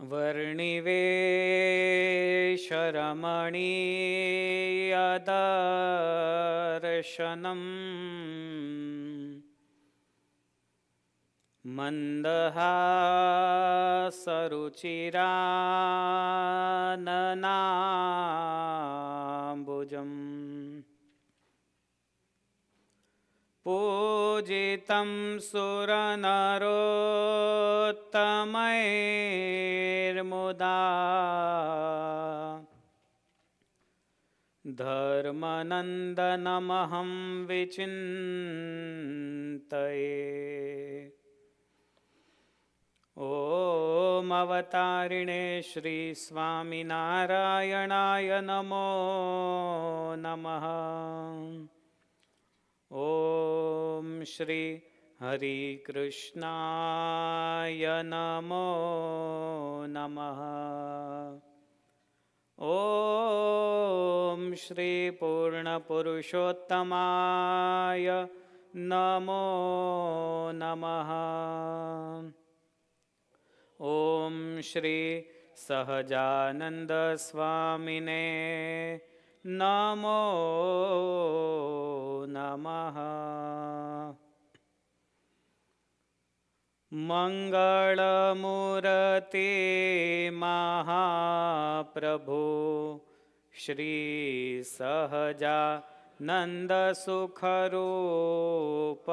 વર્ણિવેશરમણીયદર્શનम् મંદહાસરુચિરાનનાંબુજम् પૂજિतं સુરનરોત્તમૈર્મુદા ધર્મનંદનમહં વિચિંતયે. ઓમ અવતારિણે શ્રી સ્વામિનારાયણાય નમો નમઃ. ઓમ શ્રી હરિકૃષ્ણાય નમો નમઃ. ઓમ શ્રી પૂર્ણપુરુષોત્તમાય નમો નમઃ. ઓમ શ્રી સહજાનંદ સ્વામિને નમો નમઃ. મંગળમૂર્તિ મહાપ્રભુ શ્રી સહજાનંદ સુખરૂપ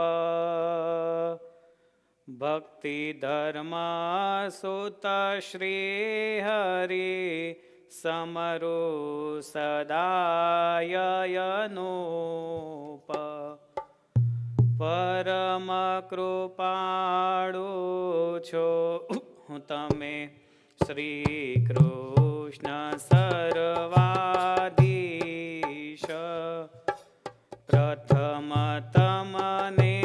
ભક્તિ ધર્મ સુત શ્રી હરિ સમરુ સદાયનુપ પરમ કૃપાળુ છો તમે શ્રી કૃષ્ણ સર્વાધીશ. પ્રથમ તમને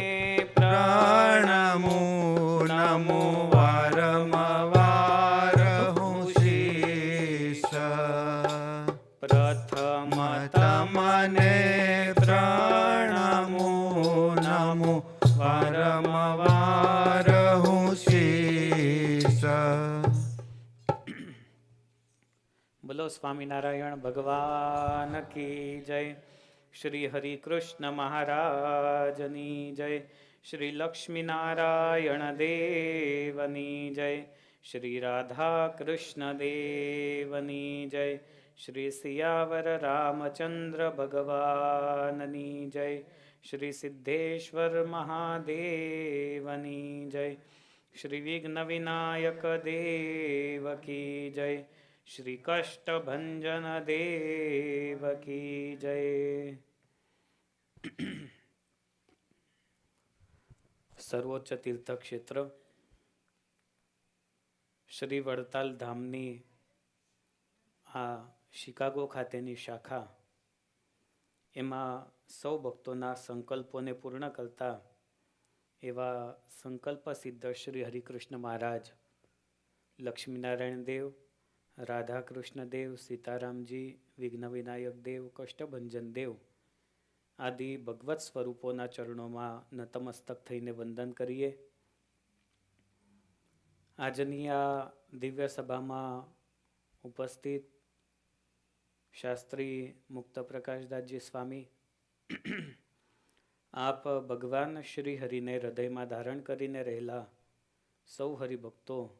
પ્રણમો નમો વારંવાર હું શીશ. પ્રથમ તમને પ્રણમો નમો વારંવાર હું શીશ. બોલો સ્વામિનારાયણ ભગવાન કી જય. શ્રી હરિકૃષ્ણ મહારાજની જય. શ્રી લક્ષ્મીનારાયણ દેવની જય. શ્રી રાધા કૃષ્ણ દેવની જય. શ્રી સિયાવર રામચંદ્ર ભગવાનની જય. શ્રી સિદ્ધેશ્વર મહાદેવની જય. શ્રી વિઘ્ન વિનાયક દેવ કી જય. શ્રી કષ્ટભંજન દેવ કી જય. સર્વોચ્ચ તીર્થક્ષેત્ર શ્રી વડતાલ ધામની આ શિકાગો ખાતેની શાખા, એમાં સૌ ભક્તોના સંકલ્પોને પૂર્ણ કરતા એવા સંકલ્પ સિદ્ધ શ્રી હરિકૃષ્ણ મહારાજ, લક્ષ્મીનારાયણ દેવ, રાધાકૃષ્ણ દેવ, સીતારામજી, વિઘ્ન વિનાયક દેવ, કષ્ટભંજન દેવ આદિ ભગવત સ્વરૂપોના ચરણોમાં નતમસ્તક થઈને વંદન કરીએ. આજની આ દિવ્ય સભામાં ઉપસ્થિત શાસ્ત્રી મુક્ત પ્રકાશદાસજી સ્વામી, આપ ભગવાન શ્રી હરિને હૃદયમાં ધારણ કરીને રહેલા સૌ હરિભક્તો,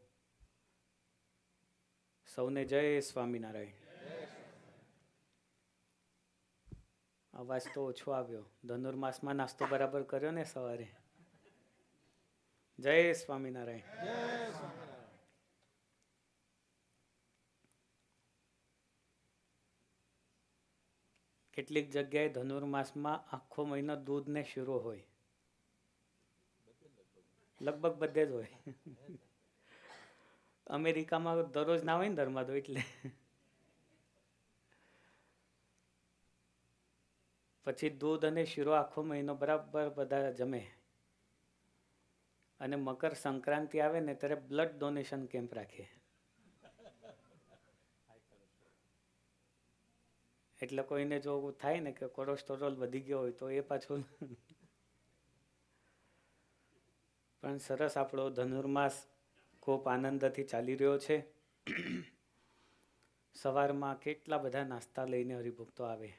સૌને જય સ્વામિનારાયણ. અવાજ તો ઓછો આવ્યો. ધનુર્માસમાં નાસ્તો બરાબર કર્યો ને સવારે? જય સ્વામિનારાયણ. કેટલીક જગ્યાએ ધનુર્માસમાં આખો મહિનો દૂધ ને શીરો હોય, લગભગ બધે જ હોય. અમેરિકામાં દરરોજ ના હોય ને ધર્માદો, એટલે પછી દૂધ અને શીરો આખો મહિનો બરાબર બધા જમે. અને મકર સંક્રાંતિ આવે ને ત્યારે બ્લડ ડોનેશન કેમ્પ રાખે. એટલે કોઈને જો થાય ને કે કોલેસ્ટ્રોલ વધી ગયો હોય તો એ પાછું. પણ સરસ આપણો ધનુર્માસ ખૂબ આનંદથી ચાલી રહ્યો છે. સવારમાં કેટલા બધા નાસ્તા લઈને હરિભક્તો આવે,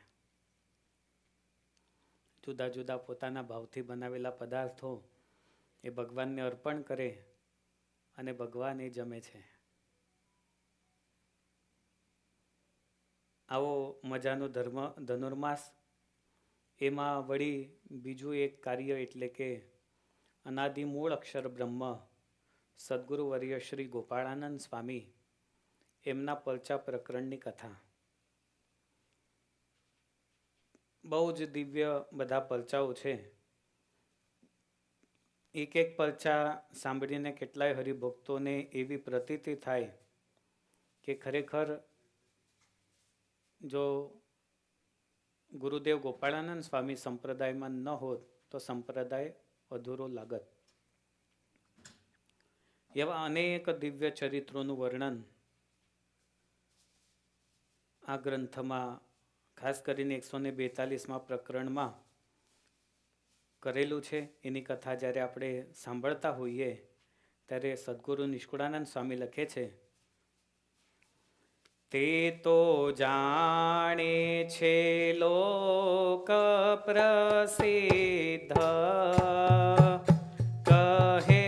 જુદા જુદા પોતાના ભાવથી બનાવેલા પદાર્થો એ ભગવાનને અર્પણ કરે અને ભગવાન એ જમે છે. આવો મજાનો ધનુર્માસ. એમાં વળી બીજું એક કાર્ય એટલે કે અનાદિ મૂળ અક્ષર બ્રહ્મ સદગુરુવર્ય શ્રી ગોપાળાનંદ સ્વામી એમના પરચા પ્રકરણની કથા. બહુ જ દિવ્ય બધા પરચાઓ છે. એક એક પરચા સાંભળીને કેટલાય હરિભક્તોને એવી પ્રતીતિ થાય કે ખરેખર જો ગુરુદેવ ગોપાળાનંદ સ્વામી સંપ્રદાયમાં ન હોત તો સંપ્રદાય અધૂરો લાગત. એવા અનેક દિવ્ય ચરિત્રોનું વર્ણન આ ગ્રંથમાં ખાસ કરીને 142માં પ્રકરણમાં કરેલું છે. એની કથા જ્યારે આપણે સાંભળતા હોઈએ ત્યારે સદગુરુ નિષ્કુળાનંદ સ્વામી લખે છે, તે તો જાણે છે લોક પ્રસિદ્ધ, કહે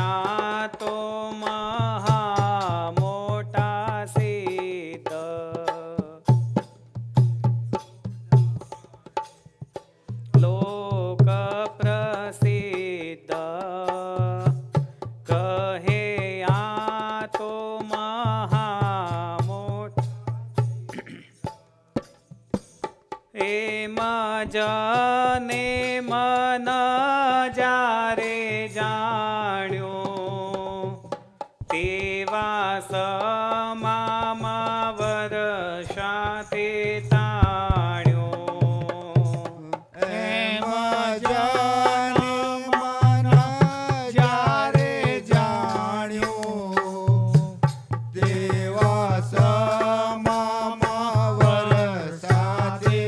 આ તો મહા મોટા સિદ્ધ. લોક પ્રસિદ્ધ કહે આ તો જને મન જારે જાણ્યો, તેવા સમામાં વર્ષા તે તાણ્યો. એમ જને મન જારે જાણ્યો, તેવા સમામાં વર્ષા તે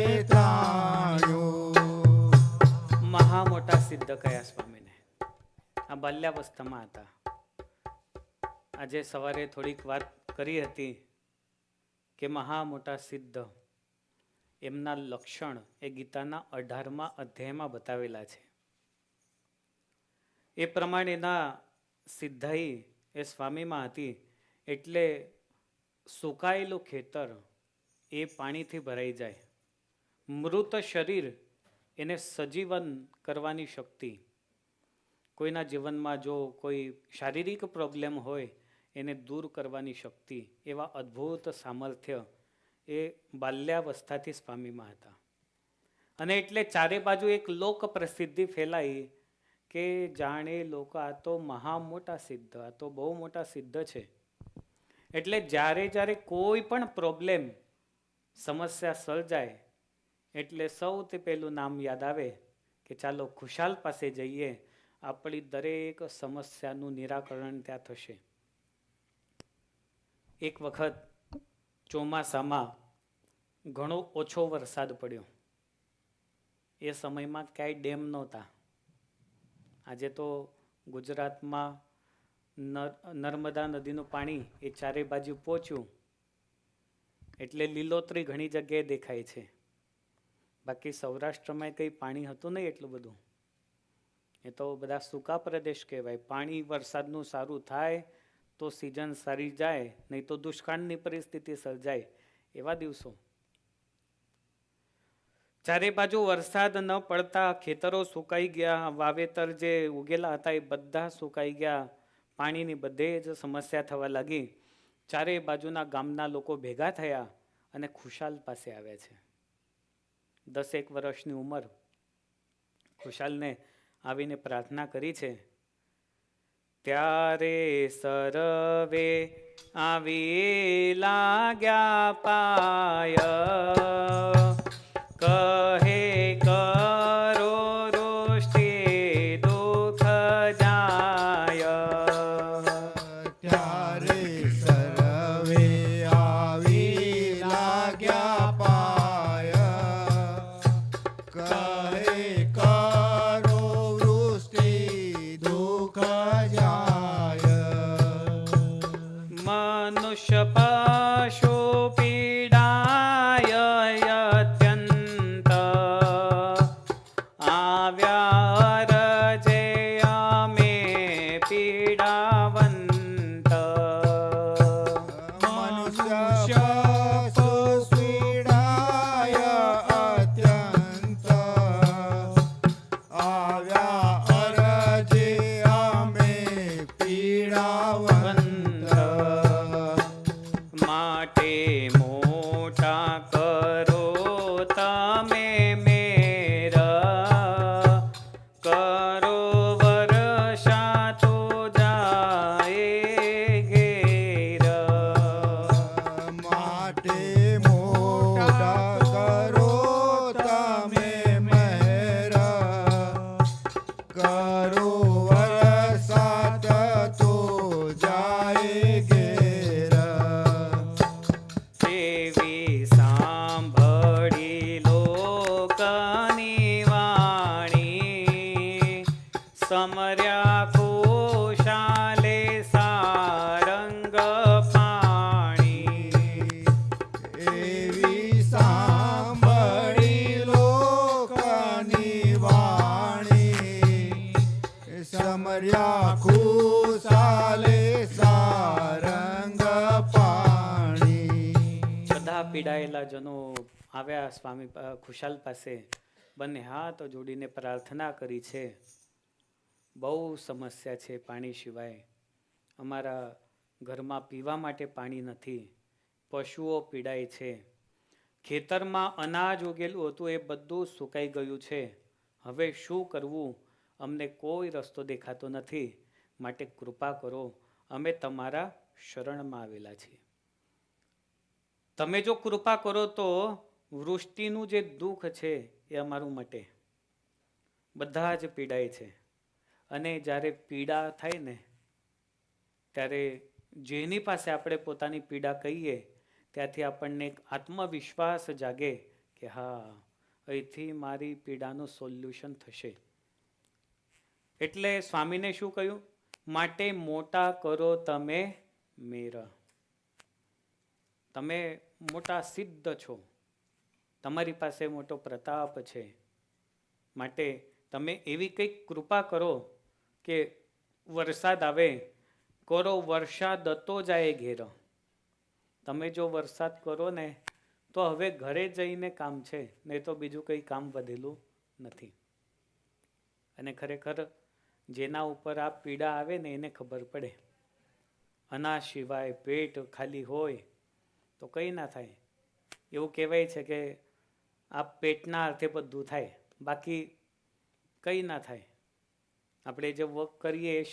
મહા મોટા સિદ્ધ કયા સ્વામીને. આ બાલ્યાવસ્થામાં હતા. આજે સવારે થોડીક વાત કરી હતી કે મહા મોટા સિદ્ધ એમના લક્ષણ એ ગીતાના 18મા અધ્યાયમાં બતાવેલા છે. એ પ્રમાણેના સિદ્ધાઈ એ સ્વામીમાં હતી. એટલે સુકાયેલું ખેતર એ પાણીથી ભરાઈ જાય, મૃત શરીર એને સજીવન કરવાની શક્તિ, કોઈના જીવનમાં જો કોઈ શારીરિક પ્રોબ્લેમ હોય એને દૂર કરવાની શક્તિ, એવા અદ્ભુત સામર્થ્ય એ બાલ્યાવસ્થાથી સ્વામીમાં હતા. અને એટલે ચારે બાજુ એક લોક પ્રસિદ્ધિ ફેલાઈ કે જાણે લોકો આ તો મહા મોટા સિદ્ધ, આ તો બહુ મોટા સિદ્ધ છે. એટલે જ્યારે જ્યારે કોઈ પણ પ્રોબ્લેમ સમસ્યા સર્જાય એટલે સૌથી પહેલું નામ યાદ આવે કે ચાલો ખુશાલ પાસે જઈએ, આપણી દરેક સમસ્યાનું નિરાકરણ ત્યાં થશે. એક વખત ચોમાસામાં ઘણો ઓછો વરસાદ પડ્યો. એ સમયમાં ક્યાંય ડેમ નહોતા. આજે તો ગુજરાતમાં નર્મદા નદીનું પાણી એ ચારે બાજુ પહોંચ્યું એટલે લીલોતરી ઘણી જગ્યાએ દેખાય છે. બાકી સૌરાષ્ટ્રમાં કંઈ પાણી હતું નહીં એટલું બધું. એ તો બધા સૂકા પ્રદેશ કહેવાય. પાણી વરસાદનું સારું થાય તો સિઝન સારી જાય, નહીં તો દુષ્કાળની પરિસ્થિતિ સર્જાય એવા દિવસો. ચારે બાજુ વરસાદ ન પડતા ખેતરો સુકાઈ ગયા, વાવેતર જે ઉગેલા હતા એ બધા સુકાઈ ગયા, પાણીની બધે જ સમસ્યા થવા લાગી. ચારે બાજુના ગામના લોકો ભેગા થયા અને ખુશાલ પાસે આવ્યા છે. 10 વર્ષની ઉંમર. ખુશાલને આવીને પ્રાર્થના કરી છે. ત્યારે સરવે આવી લાગ્યા પાય, કહે કરો રોષ્ટે દુઃખ જાય. ત્યારે સર્વે આવી લાગ્યા પાય, કહે કરો વૃષ્ટિ દુઃખ જાય. મનુષ્ય પશુ પીડાય અત્યંત આવ્યા અરજે અમે પીડાવંત મનુષ્ય પીડાય અત્યંત આવ્યા અરજે અમે પીડાવંત માટે મોટા કરો તમે મેર કરો વર્ષા તો જાય ઘેર માટે મોટા કરો તમે મહેર કરો વરસાદ તો જાય ઘેર એવી સાંભળી લોકની વાણી સમર્યા ખુશાલે સારંગ પાણી એવી સાંભળી લોકની વાણી સમર્યા ખુશાલે સારંગ પાણી બધા પીડાયેલા જનો આવ્યા સ્વામી ખુશાલ પાસે, બંને હાથ જોડીને પ્રાર્થના કરી છે. બહુ સમસ્યા છે પાણી સિવાય. અમારા ઘરમાં પીવા માટે પાણી નથી. પશુઓ પીડાય છે. ખેતરમાં અનાજ ઉગેલું હતું એ બધું સુકાઈ ગયું છે. હવે શું કરવું? અમને કોઈ રસ્તો દેખાતો નથી. માટે કૃપા કરો, અમે તમારા શરણમાં આવેલા છીએ. તમે જો કૃપા કરો તો વૃષ્ટિનું જે દુઃખ છે એ અમારું મટે. બધા જ પીડાય છે. અને જ્યારે પીડા થાય ને ત્યારે જેની પાસે આપણે પોતાની પીડા કહીએ ત્યાંથી આપણને એક આત્મવિશ્વાસ જાગે કે હા, અહીંથી મારી પીડાનું સોલ્યુશન થશે. એટલે સ્વામીને શું કહ્યું? માટે મોટા કરો તમે મેર. તમે મોટા સિદ્ધ છો, તમારી પાસે મોટો પ્રતાપ છે. માટે તમે એવી કંઈક કૃપા કરો કે વરસાદ આવે. કરો વરસાદ તો જાય ઘેર. તમે જો વરસાદ કરો ને તો હવે ઘરે જઈને કામ છે, નહીં તો બીજું કંઈ કામ વધેલું નથી. અને ખરેખર જેના ઉપર આ પીડા આવે ને એને ખબર પડે. અનાજ સિવાય પેટ ખાલી હોય તો કંઈ ના થાય. એવું કહેવાય છે કે આ પેટના અર્થે બધું થાય, બાકી કંઈ ના થાય. આપણે જે વર્ક કરીએ એ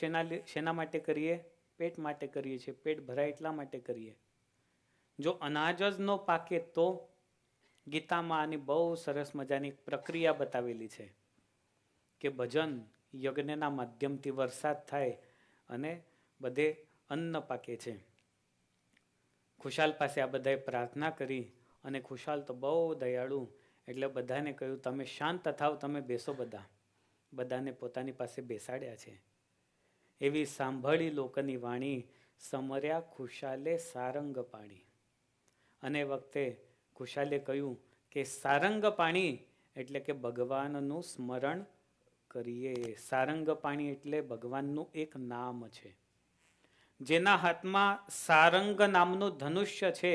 શેના માટે કરીએ? પેટ માટે કરીએ છીએ. પેટ ભરાય એટલા માટે કરીએ. જો અનાજ જ ન પાકે તો? ગીતામાં આની બહુ સરસ મજાની પ્રક્રિયા બતાવેલી છે કે ભજન યજ્ઞના માધ્યમથી વરસાદ થાય અને બધે અન્ન પાકે છે. ખુશાલ પાસે આ બધાએ પ્રાર્થના કરી અને ખુશાલ તો બહુ દયાળુ, એટલે બધાને કહ્યું તમે શાંત થાવ, તમે બેસો. બધાને પોતાની પાસે બેસાડ્યા છે. એવી સાંભળી લોકની વાણી સમર્યા ખુશાલે સારંગ પાણી. અને વખતે ખુશાલે કહ્યું કે સારંગ પાણી એટલે કે ભગવાનનું સ્મરણ કરીએ. સારંગ પાણી એટલે ભગવાનનું એક નામ છે. જેના હાથમાં સારંગ નામનું ધનુષ્ય છે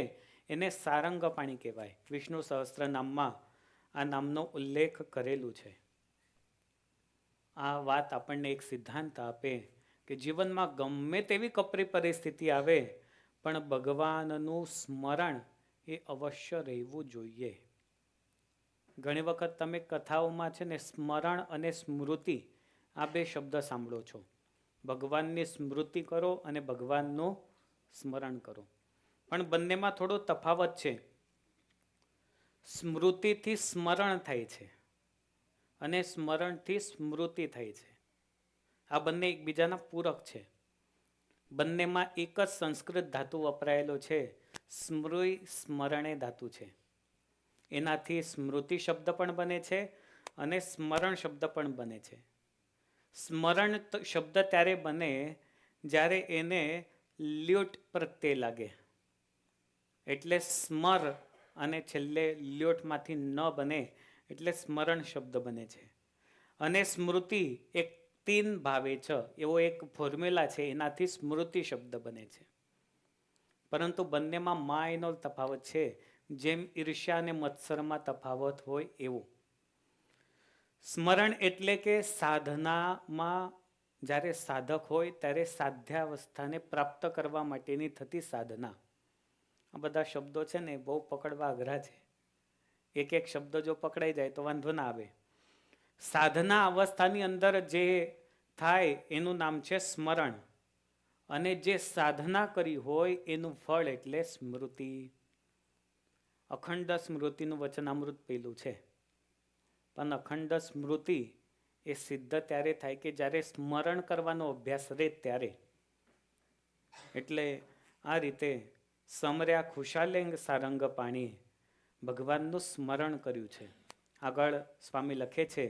એને સારંગ પાણી કહેવાય. વિષ્ણુ સહસ્ત્ર નામમાં આ નામનો ઉલ્લેખ કરેલું છે. આ વાત આપણને એક સિદ્ધાંત આપે કે જીવનમાં ગમે તેવી કપરી પરિસ્થિતિ આવે પણ ભગવાનનું સ્મરણ એ અવશ્ય રહેવું જોઈએ. ઘણી વખત તમે કથાઓમાં છે ને સ્મરણ અને સ્મૃતિ આ બે શબ્દ સાંભળો છો. ભગવાનની સ્મૃતિ કરો અને ભગવાનનું સ્મરણ કરો, પણ બંનેમાં થોડો તફાવત છે. સ્મૃતિથી સ્મરણ થાય છે અને સ્મરણથી સ્મૃતિ થાય છે. આ બંને એકબીજાના પૂરક છે. બંનેમાં એક જ સંસ્કૃત ધાતુ વપરાયેલો છે. સ્મૃતિ સ્મરણે ધાતુ છે. એનાથી સ્મૃતિ શબ્દ પણ બને છે અને સ્મરણ શબ્દ પણ બને છે. સ્મરણ શબ્દ ત્યારે બને જ્યારે એને લ્યુટ પ્રત્યે લાગે, એટલે સ્મર અને છેલ્લે લ્યોટમાંથી ન બને એટલે સ્મરણ શબ્દ બને છે. અને સ્મૃતિ એક તીન ભાવે છે એવો એક ફોર્મ્યુલા છે, એનાથી સ્મૃતિ શબ્દ બને છે. પરંતુ બંનેમાં માયનો તફાવત છે, જેમ ઈર્ષ્યા અને મત્સરમાં તફાવત હોય એવું. સ્મરણ એટલે કે સાધનામાં જ્યારે સાધક હોય ત્યારે સાધ્યાવસ્થાને પ્રાપ્ત કરવા માટેની થતી સાધના. આ બધા શબ્દો છે ને બહુ પકડવા અઘરા છે. એક એક શબ્દ જો પકડાઈ જાય તો વાંધો ના આવે. સાધના અવસ્થાની અંદર જે થાય એનું નામ છે સ્મરણ, અને જે સાધના કરી હોય એનું ફળ એટલે સ્મૃતિ. અખંડ સ્મૃતિનું વચનામૃત પેલું છે, પણ અખંડ સ્મૃતિ એ સિદ્ધ ત્યારે થાય કે જ્યારે સ્મરણ કરવાનો અભ્યાસ રહે ત્યારે. એટલે આ રીતે સમર્યા ખુશાલેંગ સારંગ પાણી ભગવાનનું સ્મરણ કર્યું છે. આગળ સ્વામી લખે છે,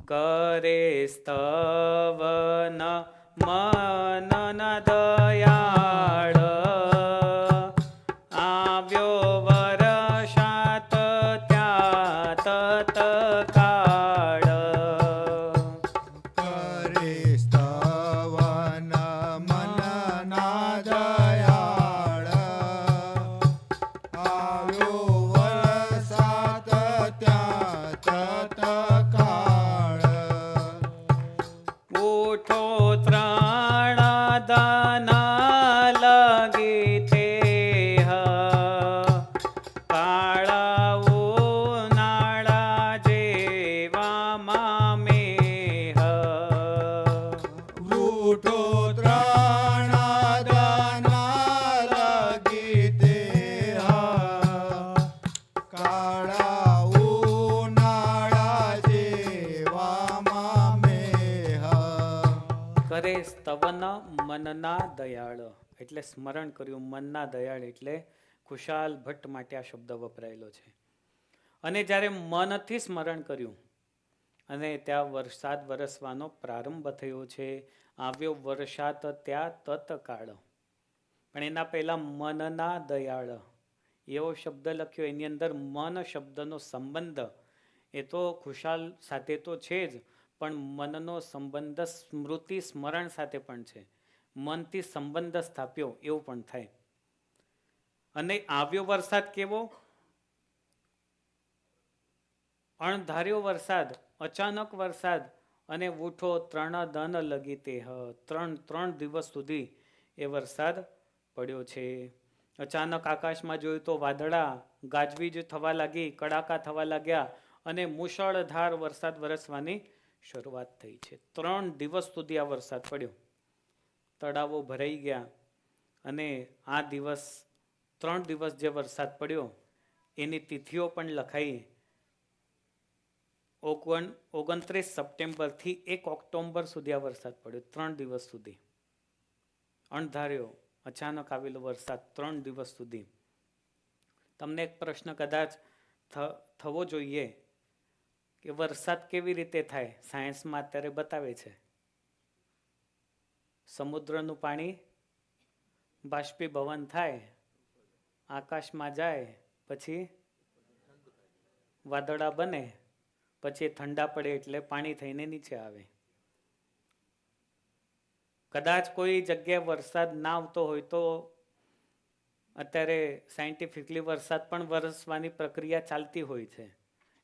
કરે સ્તવન મનન દયાળ આવ્યો વરસાત ત્યાં તત્કાળ. કરે સ્તવન મનના દયાળ આવ્યો વરસાદ ત્યાં તત્કાળ. ઉઠો ત્રણ દાના લગી તે કાળા ઉનાળા જેવામાં મેહ. લૂંટો ત્રણ દાના લગી તે કાળા ઉનાળા જેવામાં મેહ. કરે સ્તવન મનના દયાળ એટલે સ્મરણ કર્યું, મનના દયાળ એટલે ખુશાલ ભટ્ટ માટે આ શબ્દ વપરાયેલો છે. અને જ્યારે મનથી સ્મરણ કર્યું અને ત્યાં વરસાદ વરસવાનો પ્રારંભ થયો છે, આવ્યો વરસાદ ત્યાં તત્કાળ. પણ એના પહેલા મનના દયાળ એવો શબ્દ લખ્યો, એની અંદર મન શબ્દનો સંબંધ એ તો ખુશાલ સાથે તો છે જ, પણ મનનો સંબંધ સ્મૃતિ સ્મરણ સાથે પણ છે. મનથી સંબંધ સ્થાપ્યો એવું પણ થાય. અને આવ્યો વરસાદ કેવો? અણધાર્યો વરસાદ, અચાનક વરસાદ. અને ઉઠો ત્રણ દન લગી તે ત્રણ દિવસ સુધી એ વરસાદ પડ્યો છે. અચાનક આકાશમાં જોયું તો વાદળા, ગાજવીજ થવા લાગી, કડાકા થવા લાગ્યા અને મુશળધાર વરસાદ વરસવાની શરૂઆત થઈ છે. 3 દિવસ સુધી આ વરસાદ પડ્યો, તળાવો ભરાઈ ગયા. અને આ દિવસ 3 દિવસ જે વરસાદ પડ્યો એની તિથિઓ પણ લખાઈ. 29 સપ્ટેમ્બરથી 1 ઓક્ટોબર સુધી આ વરસાદ પડ્યો. 3 દિવસ સુધી અણધાર્યો અચાનક આવેલો વરસાદ 3 દિવસ સુધી. તમને એક પ્રશ્ન કદાચ થવો જોઈએ કે વરસાદ કેવી રીતે થાય? સાયન્સમાં અત્યારે બતાવે છે, સમુદ્રનું પાણી બાષ્પીભવન થાય, આકાશમાં જાય, પછી વાદળા બને, પછી ઠંડા પડે એટલે પાણી થઈને નીચે આવે. કદાચ કોઈ જગ્યાએ વરસાદ ના આવતો હોય તો અત્યારે સાયન્ટિફિકલી વરસાદ પણ વરસવાની પ્રક્રિયા ચાલતી હોય છે.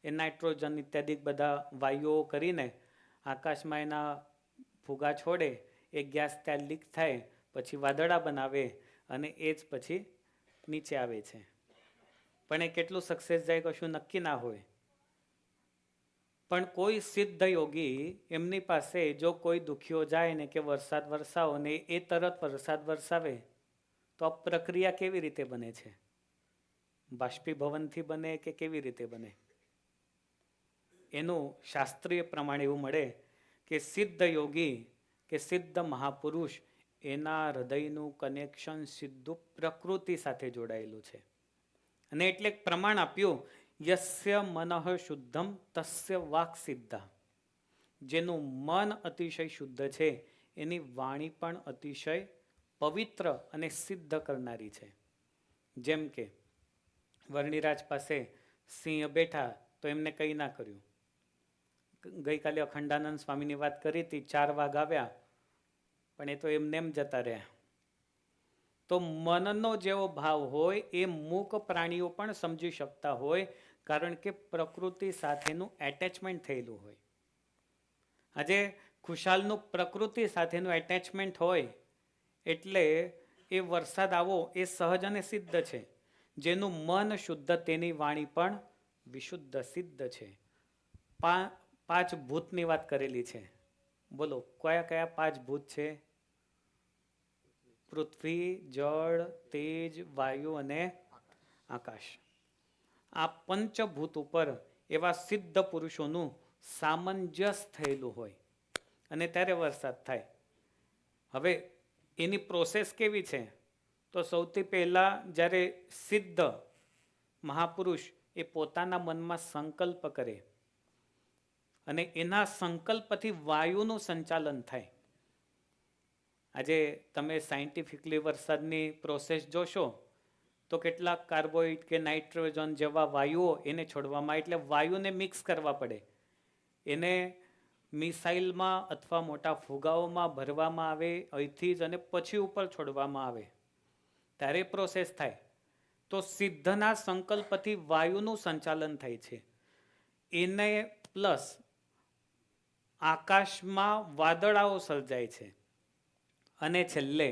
એ નાઇટ્રોજન ઇત્યાદિ બધા વાયુઓ કરીને આકાશમાં એના ફુગા છોડે, એ ગેસ ત્યાં લીક થાય, પછી વાદળા બનાવે અને એ જ પછી નીચે આવે છે. પણ એ કેટલું સક્સેસ જાય કશું નક્કી ના હોય. પણ કોઈ સિદ્ધ યોગી એમની પાસે જો કોઈ દુખ્યો જાય ને કે વરસાદ વરસાવો ને એ તરત વરસાદ વરસાવે તો આ પ્રક્રિયા કેવી રીતે બને છે? બાષ્પીભવનથી બને કે કેવી રીતે બને? એનું શાસ્ત્રીય પ્રમાણે એવું મળે કે સિદ્ધ યોગી કે સિદ્ધ મહાપુરુષ એના હૃદયનું કનેક્શન સીધું પ્રકૃતિ સાથે જોડાયેલું છે. અને એટલે પ્રમાણ આપ્યું, યસ્ય મનઃ શુદ્ધમ તસ્ય વાક સિદ્ધા. જેનું મન અતિશય શુદ્ધ છે એની વાણી પણ અતિશય પવિત્ર અને સિદ્ધ કરનારી છે. જેમ કે વર્ણિરાજ પાસે સિંહ બેઠા તો એમને કંઈ ના કર્યું. ગઈકાલે અખંડાનંદ સ્વામીની વાત કરી હતી, 4 વાઘ આવ્યા પણ એ તો એમને એમ જતા રહ્યા. તો મનનો જેવો ભાવ હોય એ મૂક પ્રાણીઓ પણ સમજી શકતા હોય, કારણ કે પ્રકૃતિ સાથેનું એટેચમેન્ટ થયેલું હોય. આજે ખુશાલનું પ્રકૃતિ સાથેનું એટેચમેન્ટ હોય એટલે એ વરસાદ આવો એ સહજ અને સિદ્ધ છે. જેનું મન શુદ્ધ તેની વાણી પણ વિશુદ્ધ સિદ્ધ છે. 5 ભૂતની વાત કરેલી છે. બોલો કયા કયા 5 ભૂત છે? પૃથ્વી, જળ, તેજ, વાયુ અને આકાશ. આ પંચભૂત ઉપર એવા સિદ્ધ પુરુષોનું સામંજસ્ય થયેલું હોય અને ત્યારે વરસાદ થાય. હવે એની પ્રોસેસ કેવી છે? તો સૌથી પહેલા જ્યારે સિદ્ધ મહાપુરુષ એ પોતાના મનમાં સંકલ્પ કરે અને એના સંકલ્પથી વાયુનું સંચાલન થાય. આજે તમે સાયન્ટિફિકલી વરસાદની પ્રોસેસ જોશો તો કેટલાક કાર્બોઇડ કે નાઇટ્રોજન જેવા વાયુઓ એને છોડવામાં, એટલે વાયુને મિક્સ કરવા પડે. એને મિસાઇલમાં અથવા મોટા ફુગાઓમાં ભરવામાં આવે અહીંથી જ, અને પછી ઉપર છોડવામાં આવે ત્યારે પ્રોસેસ થાય. તો સિદ્ધના સંકલ્પથી વાયુનું સંચાલન થાય છે. એને પ્લસ આકાશમાં વાદળાઓ સર્જાય છે અને છેલ્લે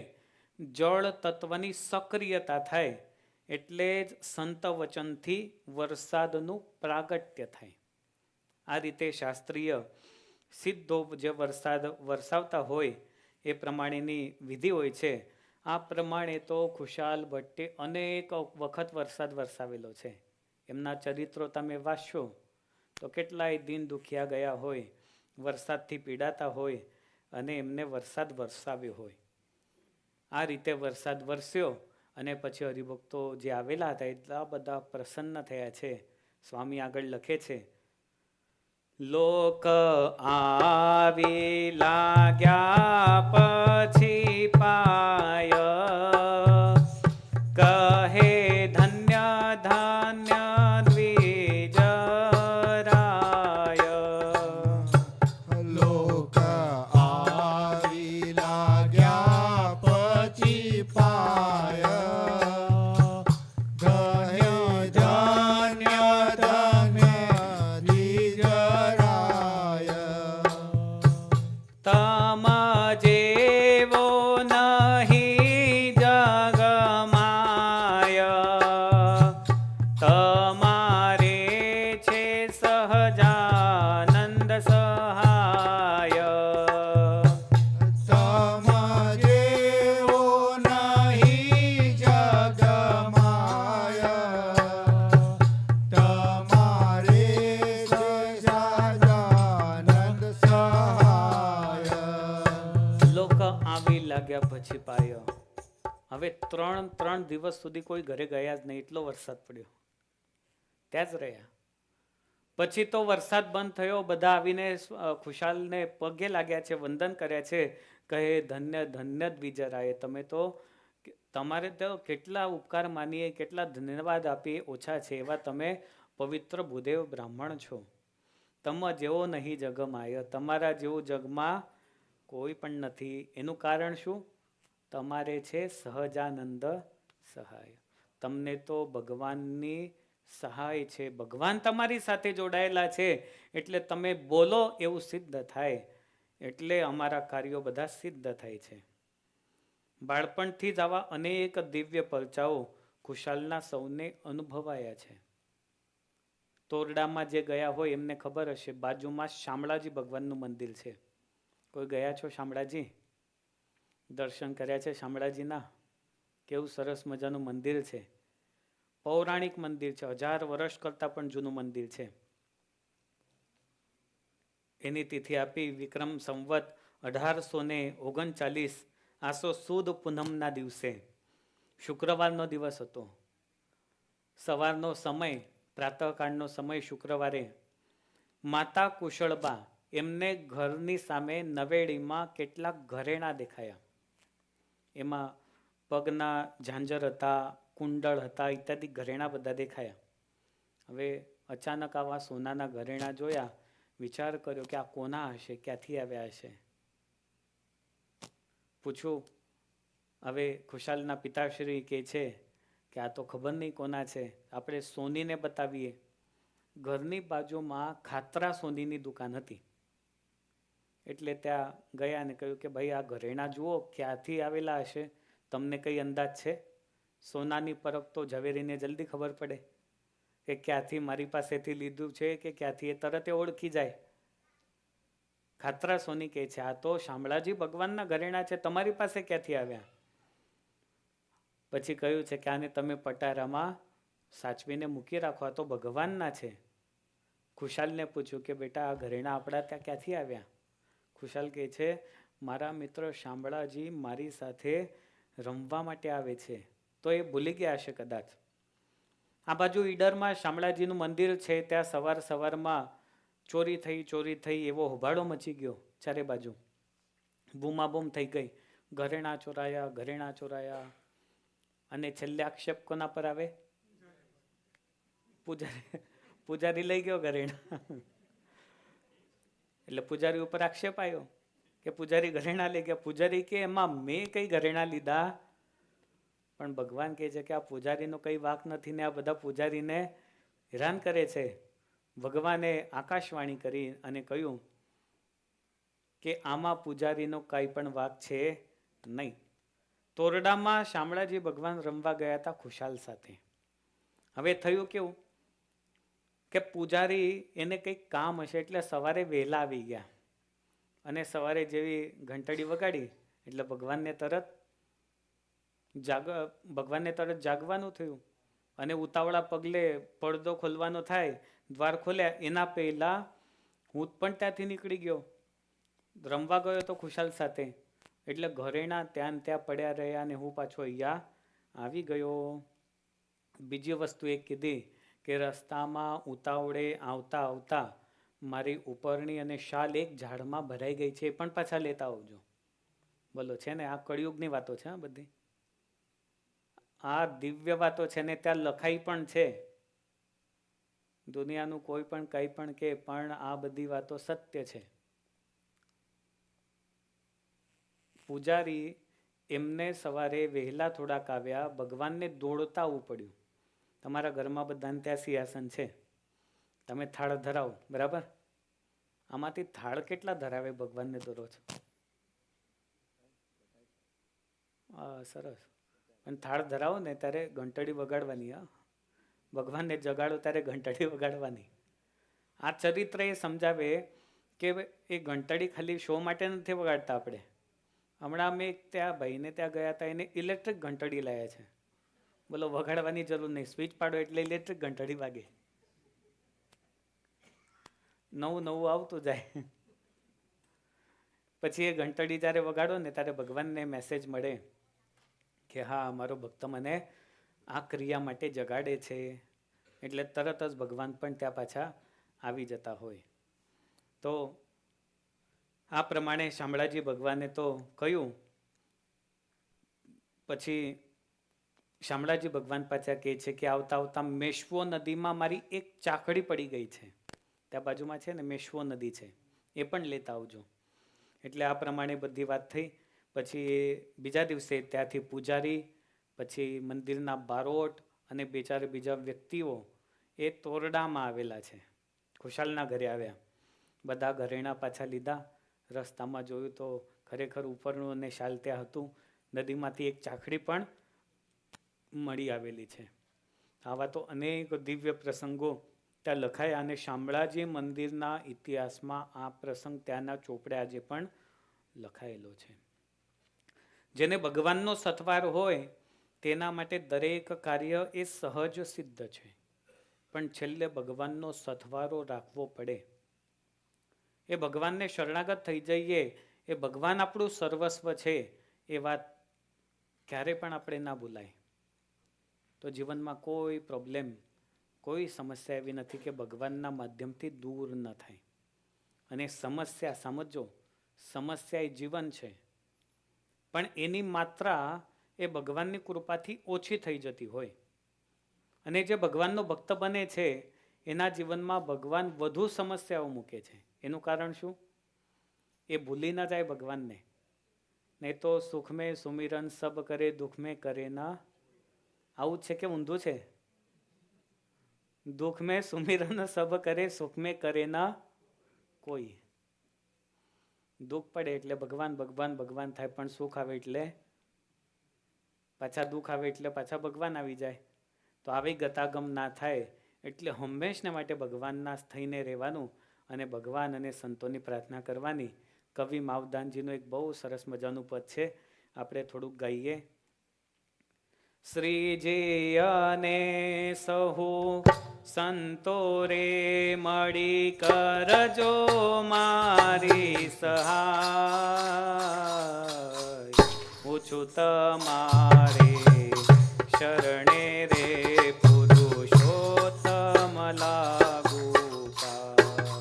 જળ તત્વની સક્રિયતા થાય એટલે જ સંત વચનથી વરસાદનું પ્રાગટ્ય થાય. આ રીતે શાસ્ત્રીય સિદ્ધો જે વરસાદ વરસાવતા હોય એ પ્રમાણેની વિધિ હોય છે. આ પ્રમાણે તો ખુશાલ ભટ્ટે અનેક વખત વરસાદ વરસાવેલો છે. એમના ચરિત્રો તમે વાંચશો તો કેટલાય દિન દુખિયા ગયા હોય, વરસાદથી પીડાતા હોય અને એમને વરસાદ વરસાવ્યો હોય. આ રીતે વરસાદ વરસ્યો અને પછી હરિભક્તો જે આવેલા હતા એટલા બધા પ્રસન્ન થયા છે. સ્વામી આગળ લખે છે, લોક આવી લાગ્યા પછી પાય, કહે ધન્ય ધન્ય દ્વિજરાય. લોક આવી લાગ્યા પછી પાય, ધન્ય ધન્ય ધન્ય દ્વિજરાય. તમ જેવો નહીં જગમાય, તમારે છે સહજાનંદ સહાય. તમ જેવો નહીં જગમાય, તમારે સહજાનંદ સહાય. લોક આવી લાગ્યા પછી પાયો. હવે 3 દિવસ સુધી કોઈ ઘરે ગયા જ નહીં, એટલો વરસાદ પડ્યો. ત્યાં જ રહ્યા. પછી તો વરસાદ બંધ થયો, બધા આવીને ખુશાલને પગે લાગ્યા છે, વંદન કર્યા છે. કહે ધન્ય ધન્ય દ્વિજરાય. તમે તો તમારે તો કેટલા ઉપકાર માનીએ, કેટલા ધન્યવાદ આપીએ ઓછા છે. એવા તમે પવિત્ર ભૂદેવ બ્રાહ્મણ છો. તમ જેવો નહીં જગમાય, તમારા જેવું જગમાં કોઈ પણ નથી. એનું કારણ શું? તમારે છે સહજાનંદ સહાય. તમને તો ભગવાનની સહાય છે, ભગવાન તમારી સાથે જોડાયેલા છે એટલે તમે બોલો એવું સિદ્ધ થાય. એટલે અમારા કાર્યો બધા સિદ્ધ થાય છે. બાળપણથી જ આવા અનેક દિવ્ય પરચાઓ ખુશાલના સૌને અનુભવાયા છે. તોરડામાં જે ગયા હોય એમને ખબર હશે, બાજુમાં શામળાજી ભગવાનનું મંદિર છે. કોઈ ગયા છો શામળાજી? દર્શન કર્યા છે શામળાજીના? કેવું સરસ મજાનું મંદિર છે. પૌરાણિક મંદિર છે, 1000 વર્ષ કરતાં પણ જૂનું મંદિર છે. એની તિથિ આપી વિક્રમ સંવત 1839 આસો સુદ પૂનમના દિવસે, શુક્રવારનો દિવસ હતો. સવારનો સમય, પ્રાતઃકાળનો સમય શુક્રવારે, માતા કુશળબા એમને ઘરની સામે નવેડીમાં કેટલાક ઘરેણા દેખાયા. એમાં પગના ઝાંઝર હતા, કુંડળ હતા, ઇત્યાદિ ઘરેણાં બધા દેખાયા. હવે અચાનક આવા સોનાના ઘરેણાં જોયા, વિચાર કર્યો કે આ કોના હશે, ક્યાંથી આવ્યા હશે. પૂછ્યું. હવે ખુશાલના પિતાશ્રી કહે છે કે આ તો ખબર નહીં કોના છે, આપણે સોનીને બતાવીએ. ઘરની બાજુમાં ખાતરા સોનીની દુકાન હતી. એટલે ત્યાં ગયા અને કહ્યું કે ભાઈ આ ઘરેણાં જુઓ, ક્યાંથી આવેલા હશે, તમને કઈ અંદાજ છે? સોનાની પરખ તો ઝવેરીને જલ્દી ખબર પડે કે ક્યાંથી મારી પાસેથી લીધું છે કે ક્યાંથી, એ તરત એ ઓળખી જાય. ખાતરા સોની કહે છે આ તો શામળાજી ભગવાનના ઘરેણાં છે, તમારી પાસે ક્યાંથી આવ્યા? પછી કહ્યું છે કે આને તમે પટારામાં સાચવીને મૂકી રાખો, આ તો ભગવાનના છે. ખુશાલને પૂછ્યું કે બેટા આ ઘરેણાં આપણા ત્યાં ક્યાંથી આવ્યા? ખુશાલ કહે છે મારા મિત્ર શામળાજી મારી સાથે રમવા માટે આવે છે, તો એ ભૂલી ગયા હશે કદાચ. આ બાજુ ઈડરમાં શામળાજીનું મંદિર છે, ત્યાં સવાર સવારમાં ચોરી થઈ એવો હોબાળો મચી ગયો. ચારે બાજુ બૂમાબૂમ થઈ ગઈ, ઘરેણાં ચોરાયા. અને છેલ્લે આક્ષેપ કોના પર આવે? પૂજારી લઈ ગયો ઘરેણાં. એટલે પૂજારી ઉપર આક્ષેપ આવ્યો કે પૂજારી ઘરેણાં લઈ ગયા. પૂજારી કે એમાં મેં કઈ ઘરેણાં લીધા? પણ ભગવાન કહે છે કે આ પૂજારીનો કઈ વાંક નથી ને આ બધા પૂજારીને હેરાન કરે છે. ભગવાને આકાશવાણી કરી અને કહ્યું કે આમાં પૂજારીનો કાંઈ પણ વાંક છે નહીં. તોરડામાં શામળાજી ભગવાન રમવા ગયા હતા ખુશાલ સાથે. હવે થયું કેવું કે પૂજારી એને કંઈક કામ હશે એટલે સવારે વહેલા આવી ગયા, અને સવારે જેવી ઘંટડી વગાડી એટલે ભગવાનને તરત જાગવાનું થયું. અને ઉતાવળા પગલે પડદો ખોલવાનો થાય, દ્વાર ખોલ્યા એના પહેલા હું પણ ત્યાંથી નીકળી ગયો, રમવા ગયો તો ખુશાલ સાથે. એટલે ઘરેણાં ત્યાં પડ્યા રહ્યા અને હું પાછો અહીંયા આવી ગયો. બીજી વસ્તુ એ કીધી કે રસ્તામાં ઉતાવળે આવતા મારી ઉપરની અને શાલ એક ઝાડમાં ભરાઈ ગઈ છે, એ પણ પાછા લેતા આવજો. બોલો, છે ને આ કળિયુગની વાતો છે. બધી આ દિવ્ય વાતો છે ને ત્યાં લખાઈ પણ છે. દુનિયાનું કોઈ પણ કંઈ પણ કે પણ આ બધી વાતો સત્ય છે. પૂજારી એમને સવારે વહેલા થોડાક આવ્યા, ભગવાનને દોડતા આવવું પડ્યું. તમારા ઘરમાં બધાને ત્યાં સિંહાસન છે, તમે થાળ ધરાવો, બરાબર? આમાંથી થાળ કેટલા ધરાવે ભગવાનને દોરો છો? સરસ. પણ થાળ ધરાવો ને ત્યારે ઘંટડી વગાડવાની. ભગવાનને જગાડો ત્યારે ઘંટડી વગાડવાની. આ ચરિત્ર એ સમજાવે કે એ ઘંટડી ખાલી શો માટે નથી વગાડતા આપણે. હમણાં અમે ત્યાં ભાઈને ત્યાં ગયા હતા, એને ઇલેક્ટ્રિક ઘંટડી લાવ્યા છે. બોલો, વગાડવાની જરૂર નહીં, સ્વિચ પાડો એટલે ઇલેક્ટ્રિક ઘંટડી વાગે. નવું આવતું જાય. પછી એ ઘંટડી જ્યારે વગાડો ને ત્યારે ભગવાનને મેસેજ મળે કે હા મારો ભક્ત મને આ ક્રિયા માટે જગાડે છે. એટલે તરત જ ભગવાન પણ ત્યાં પાછા આવી જતા હોય. તો આ પ્રમાણે શામળાજી ભગવાને તો કહ્યું. પછી શામળાજી ભગવાન પાછા કહે છે કે આવતા મેશ્વો નદીમાં મારી એક ચાકડી પડી ગઈ છે, ત્યાં બાજુમાં છે ને મેશ્વો નદી છે, એ પણ લેતા આવજો. એટલે આ પ્રમાણે બધી વાત થઈ. પછી બીજા દિવસે ત્યાંથી પૂજારી, પછી મંદિરના બારોટ અને બીજા વ્યક્તિઓ એ તોરડામાં આવેલા છે, ખુશાલના ઘરે આવ્યા. બધા ઘરેણાં પાછા લીધા. રસ્તામાં જોયું તો ખરેખર ઉપરનું અને શાલ ત્યાં હતું. નદીમાંથી એક ચાકડી પણ મળી આવેલી છે. આવા તો અનેક દિવ્ય પ્રસંગો ત્યાં લખાયા. અને શામળાજી મંદિરના ઇતિહાસમાં આ પ્રસંગ ત્યાંના ચોપડે આજે પણ લખાયેલો છે. જેને ભગવાનનો સથવાર હોય તેના માટે દરેક કાર્ય એ સહજ સિદ્ધ છે, પણ છેલ્લે ભગવાનનો સથવારો રાખવો પડે. એ ભગવાનને શરણાગત થઈ જઈએ, એ ભગવાન આપણું સર્વસ્વ છે, એ વાત ક્યારે પણ આપણે ના ભૂલાય. તો જીવનમાં કોઈ પ્રોબ્લેમ, કોઈ સમસ્યા એવી નથી કે ભગવાનના માધ્યમથી દૂર ન થાય. અને સમસ્યા સમજો, સમસ્યા એ જીવન છે. પણ એની માત્રા એ ભગવાનની કૃપાથી ઓછી થઈ જતી હોય. અને જે ભગવાનનો ભક્ત બને છે એના જીવનમાં ભગવાન વધુ સમસ્યાઓ મૂકે છે. એનું કારણ શું? એ ભૂલી ના જાય ભગવાનને. નહીં તો સુખ મેં સુમિરન સબ કરે, દુઃખ મેં કરે ના. આવું છે કે ઊંધું છે? દુઃખ મેં સુમિરન સબ કરે, સુખ મેં કરે ના કોઈ. દુઃખ પડે એટલે ભગવાન ભગવાન ભગવાન થાય, પણ સુખ આવે એટલે પાછા દુઃખ આવે એટલે પાછા ભગવાન આવી જાય. તો આવી ગતાગમ ના થાય એટલે હંમેશને માટે ભગવાનના થઈને રહેવાનું અને ભગવાન અને સંતોની પ્રાર્થના કરવાની. કવિ માવદાનજીનું એક બહુ સરસ મજાનું પદ છે, આપણે થોડુંક ગાઈએ. શ્રીજી અને સહુ સંતો રે મળી કરજો મારી સહાય, પૂછું તમારે શરણે રે પુરુષોત્તમ લાગુ પાય.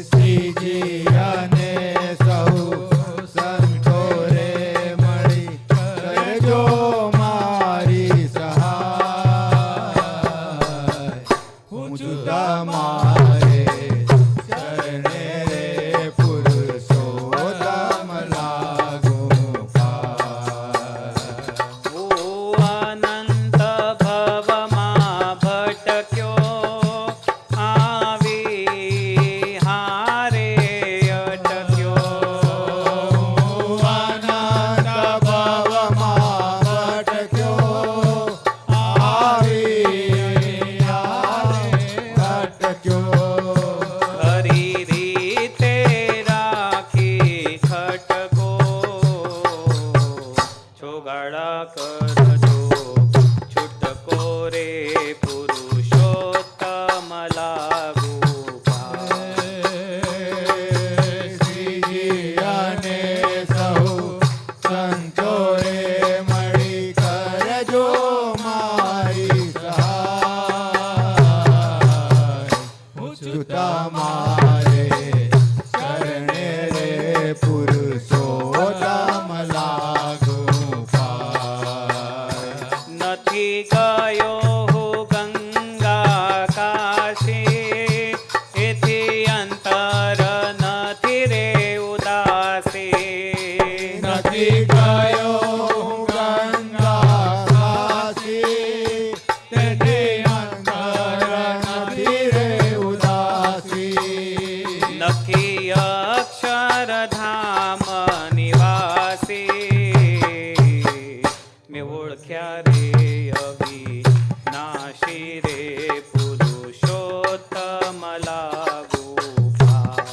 શ્રીજી અને સૌ સંતો રે મળી કરજો મારી સહાય, પૂછું તમારે શરણે રે પુરુષોત્તમ લાગુ પાય. અનંત ભવમાં ભટક્યો, આવી હારે અટક્યો. અનંત ભવમાં ભટક્યો, આવી ભટક્યો. ખરી રીતે રાખી ખટકો, છોગાડા કરજો છૂટકો રે પુરુષોત્તમ લાગુ પાય. શ્રીજી અને સૌ સંતો રે મળી કરજો મારી સહાય, પૂછું તમારે શરણે રે પુરુષોત્તમ લાગુ પાય. નથી ગયો હું ગંગા કાશી, એથી અંતર નથી રે ઉદાસી. નથી ગયો હું ગંગા કાશી, તેથી અંતર નથી રે ઉદાસી. નખી અક્ષરધામ નિવાસી, મેં ઓળખ્યા રે અવિનાશી રે પુરુષોત્તમ લાગુ પાય.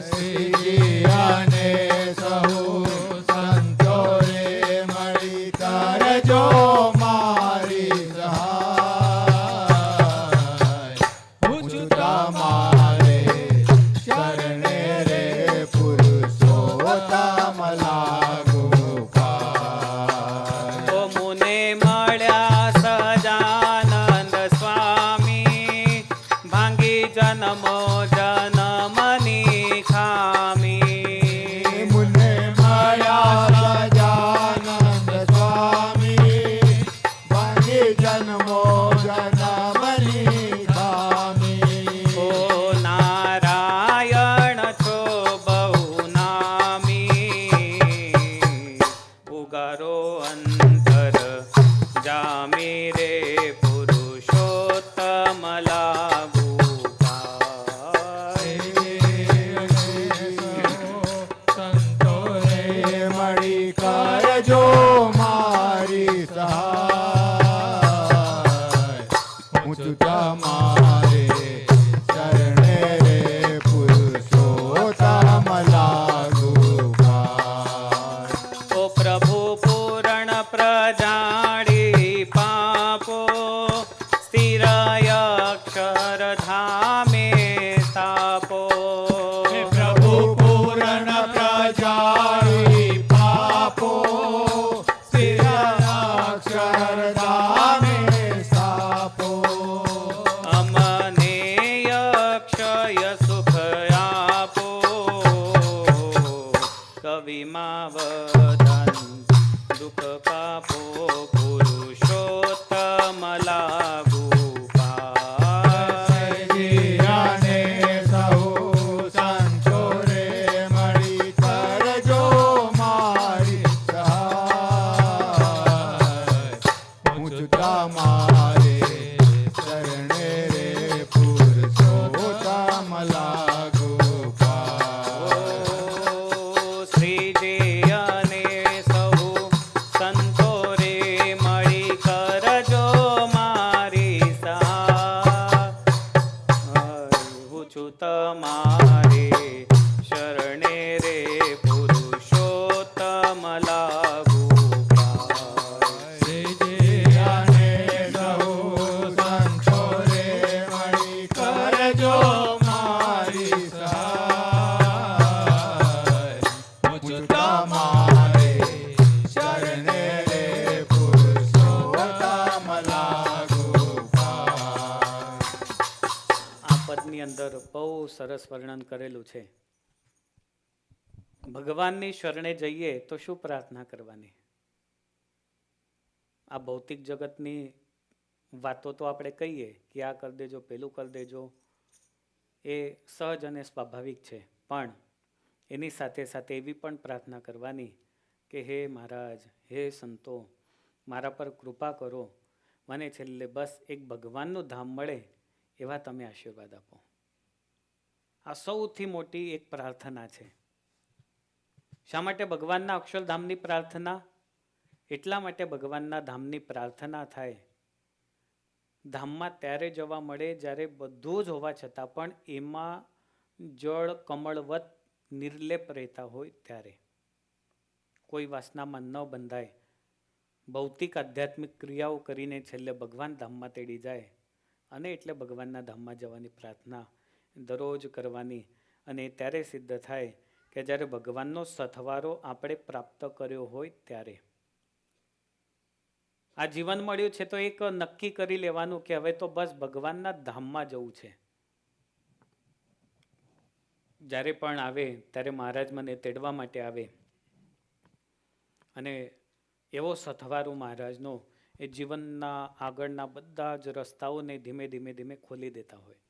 શ્રીજી અને સહુ સંતો રે મળી કરજો મારી સહાય, પૂછું તમારે શરણે રે પુરુષોત્તમ લાગુ પાય. ઓ મુને મળ્યા સજાનંદ સ્વામી, ભાંગી જન્મો જન્મની ખામી. મુને મળ્યા સજાનંદ સ્વામી, ભાંગી જન્મો જન્મની ખામી. ઓ નારાયણ છો બહુ નામી, ઉગારો અંતર જામી રે પુરુષોત્તમ લાગુ પાય. સંતો રે મળી કરજો મારી સહાય, પૂછું તમારે શરણે રે પુરુષોત્તમ લાગુ પાય. ઓ પ્રભુ પૂરણ પ્રજાળી પાપો, સ્થિર અક્ષરધામે તાપો. પ્રભુ પૂરણ પ્રજાળી પાપો, સ્થિર અક્ષરધામે સ્થાપો. અમને અક્ષય સુખ આપો, કવિ માવ આપો પુરુષોત્તમ લાગુ પાય. અને સહુ સંતો રે મળી કરજો મારી સહાય. હું છું તમારે શરણે રે પુરુષોત્તમ લાગુ પાય. શ્રીજી અને સહુ સંતો રે મળી કરજો મારી સહાય. હું છું તમારે શરણે રે પુરુષોત્તમ લાગુ પાય. શ્રીજી અને સહુ સંતો રે મળી કરજો મારી સહાય. હું છું તમારે શરણે રે પુરુષોત્તમ લાગુ પાય. આ પદની અંદર બહુ સરસ વર્ણન કરેલું છે. ભગવાનની શરણે જઈએ તો શું પ્રાર્થના કરવાની? આ ભૌતિક જગતની વાતો તો આપણે કહીએ કે આ કરી દેજો, પેલું કરી દેજો, એ સહજ અને સ્વાભાવિક છે. પણ એની સાથે સાથે એવી પણ પ્રાર્થના કરવાની કે હે મહારાજ, હે સંતો, મારા પર કૃપા કરો, મને છેલ્લે બસ એક ભગવાનનું ધામ મળે એવા તમે આશીર્વાદ આપો. આ સૌથી મોટી એક પ્રાર્થના છે. શા માટે ભગવાનના અક્ષરધામની પ્રાર્થના? એટલા માટે ભગવાનના ધામની પ્રાર્થના થાય. ધામમાં ત્યારે જવા મળે જ્યારે બધું જ હોવા છતાં પણ એમાં જળ કમળવત નિર્લેપ રહેતા હોય ત્યારે. કોઈ વાસનામાં ન બંધાય, ભૌતિક આધ્યાત્મિક ક્રિયાઓ કરીને છેલ્લે ભગવાન ધામમાં તેડી જાય. અને એટલે ભગવાનના ધામમાં જવાની પ્રાર્થના દરરોજ કરવાની. અને ત્યારે સિદ્ધ થાય કે જ્યારે ભગવાનનો સથવારો આપણે પ્રાપ્ત કર્યો હોય ત્યારે. આ જીવન મળ્યું છે તો એક નક્કી કરી લેવાનું કે હવે તો બસ ભગવાનના ધામમાં જવું છે. જ્યારે પણ આવે ત્યારે મહારાજ મને તેડવા માટે આવે અને એવો સથવારો મહારાજનો એ જીવનના આગળના બધા જ રસ્તાઓને ધીમે ધીમે ધીમે ખોલી દેતા હોય.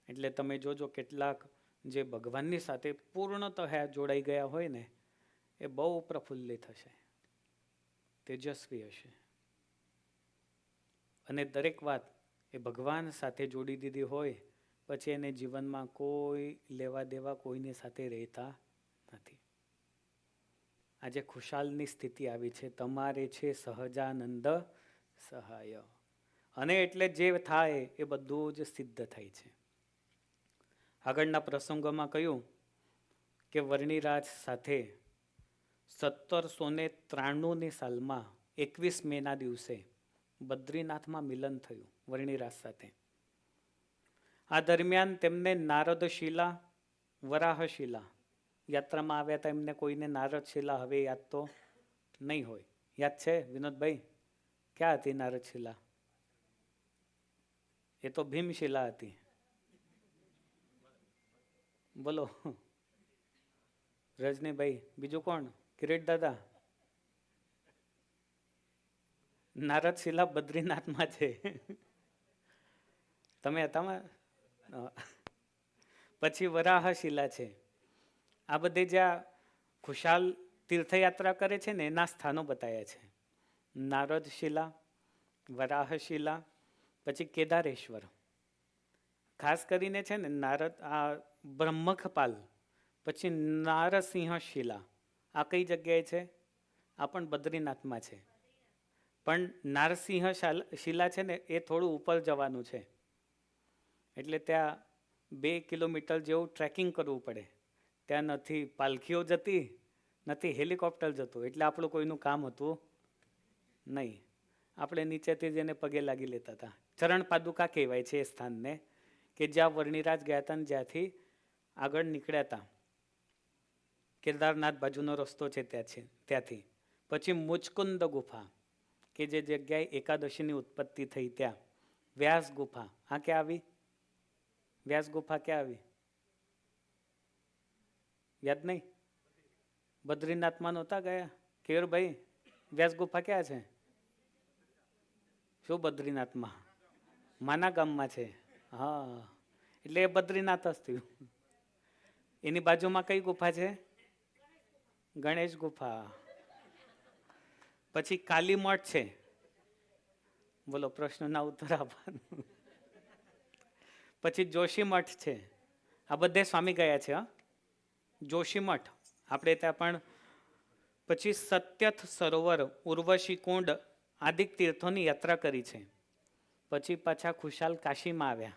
એટલે તમે જોજો કેટલાક જે ભગવાનની સાથે પૂર્ણતઃ જોડાઈ ગયા હોય ને, એ બહુ પ્રફુલ્લિત હશે, તેજસ્વી હશે. અને દરેક વાત એ ભગવાન સાથે જોડી દીધી હોય પછી એને જીવનમાં કોઈ લેવા દેવા કોઈની સાથે રહેતા નથી. આજે ખુશાલની સ્થિતિ આવી છે. તમારે છે સહજાનંદ સહાય. અને એટલે જે થાય એ બધું જ સિદ્ધ થાય છે. આગળના પ્રસંગોમાં કહ્યું કે વર્ણિરાજ સાથે 1793ની સાલમાં 21 મેના દિવસે બદ્રીનાથમાં મિલન થયું વર્ણિરાજ સાથે. આ દરમિયાન તેમને નારદશિલા, વરાહશિલા યાત્રામાં આવ્યા હતા. એમને કોઈને નારદશિલા હવે યાદ તો નહીં હોય. યાદ છે વિનોદભાઈ? ક્યાં હતી નારદશિલા? એ તો ભીમશિલા હતી. બોલો રજનીભાઈ, બીજું કોણ? કિરીટ દાદા? નારદશિલા બદ્રીનાથમાં છે. તમે હતા? પછી વરાહશિલા છે. આ બધે જ્યાં ખુશાલ તીર્થયાત્રા કરે છે ને એના સ્થાનો બતાવ્યા છે. નારદશિલા, વરાહશિલા, પછી કેદારેશ્વર. ખાસ કરીને છે ને નારદ, આ બ્રહ્મખપાલ, પછી નારસિંહ શિલા. આ કઈ જગ્યાએ છે? આ પણ બદ્રીનાથમાં છે. પણ નારસિંહ શિલા છે ને એ થોડું ઉપર જવાનું છે. એટલે ત્યાં 2 કિલોમીટર જેવું ટ્રેકિંગ કરવું પડે. ત્યાં નથી પાલખીઓ જતી, નથી હેલિકોપ્ટર જતું. એટલે આપણું કોઈનું કામ હતું નહીં. આપણે નીચેથી જ એને પગે લાગી લેતા હતા. ચરણ પાદુકા કહેવાય છે એ સ્થાનને, કે જ્યાં વર્ણિરાજ ગયા હતા, જ્યાંથી આગળ નીકળ્યા હતા. કેદારનાથ બાજુનો રસ્તો છે ત્યાંથી. પછી મુચકુંદ ગુફા, કે જે જગ્યાએ એકાદશીની ઉત્પત્તિ થઈ ત્યાં. વ્યાસ ગુફા, આ ક્યાં આવી? વ્યાસ ગુફા ક્યાં આવી? યાદ નહીં? બદ્રીનાથમાં નહોતા ગયા કેવરભાઈ? વ્યાસ ગુફા ક્યાં છે? શું બદ્રીનાથમાં? માના ગામમાં છે. હા, એટલે એ બદ્રીનાથ જ થયું. એની બાજુમાં કઈ ગુફા છે? ગણેશ ગુફા. પછી કાલી મઠ છે. બોલો, પ્રશ્નના ઉત્તર આપવાનું. પછી જોશી મઠ છે. આ બધે સ્વામી ગયા છે. હા, જોશી મઠ આપણે ત્યાં પણ. પછી સત્યથ સરોવર, ઉર્વશી કુંડ, આદિક તીર્થોની યાત્રા કરી છે. પછી પાછા ખુશાલ કાશીમાં આવ્યા.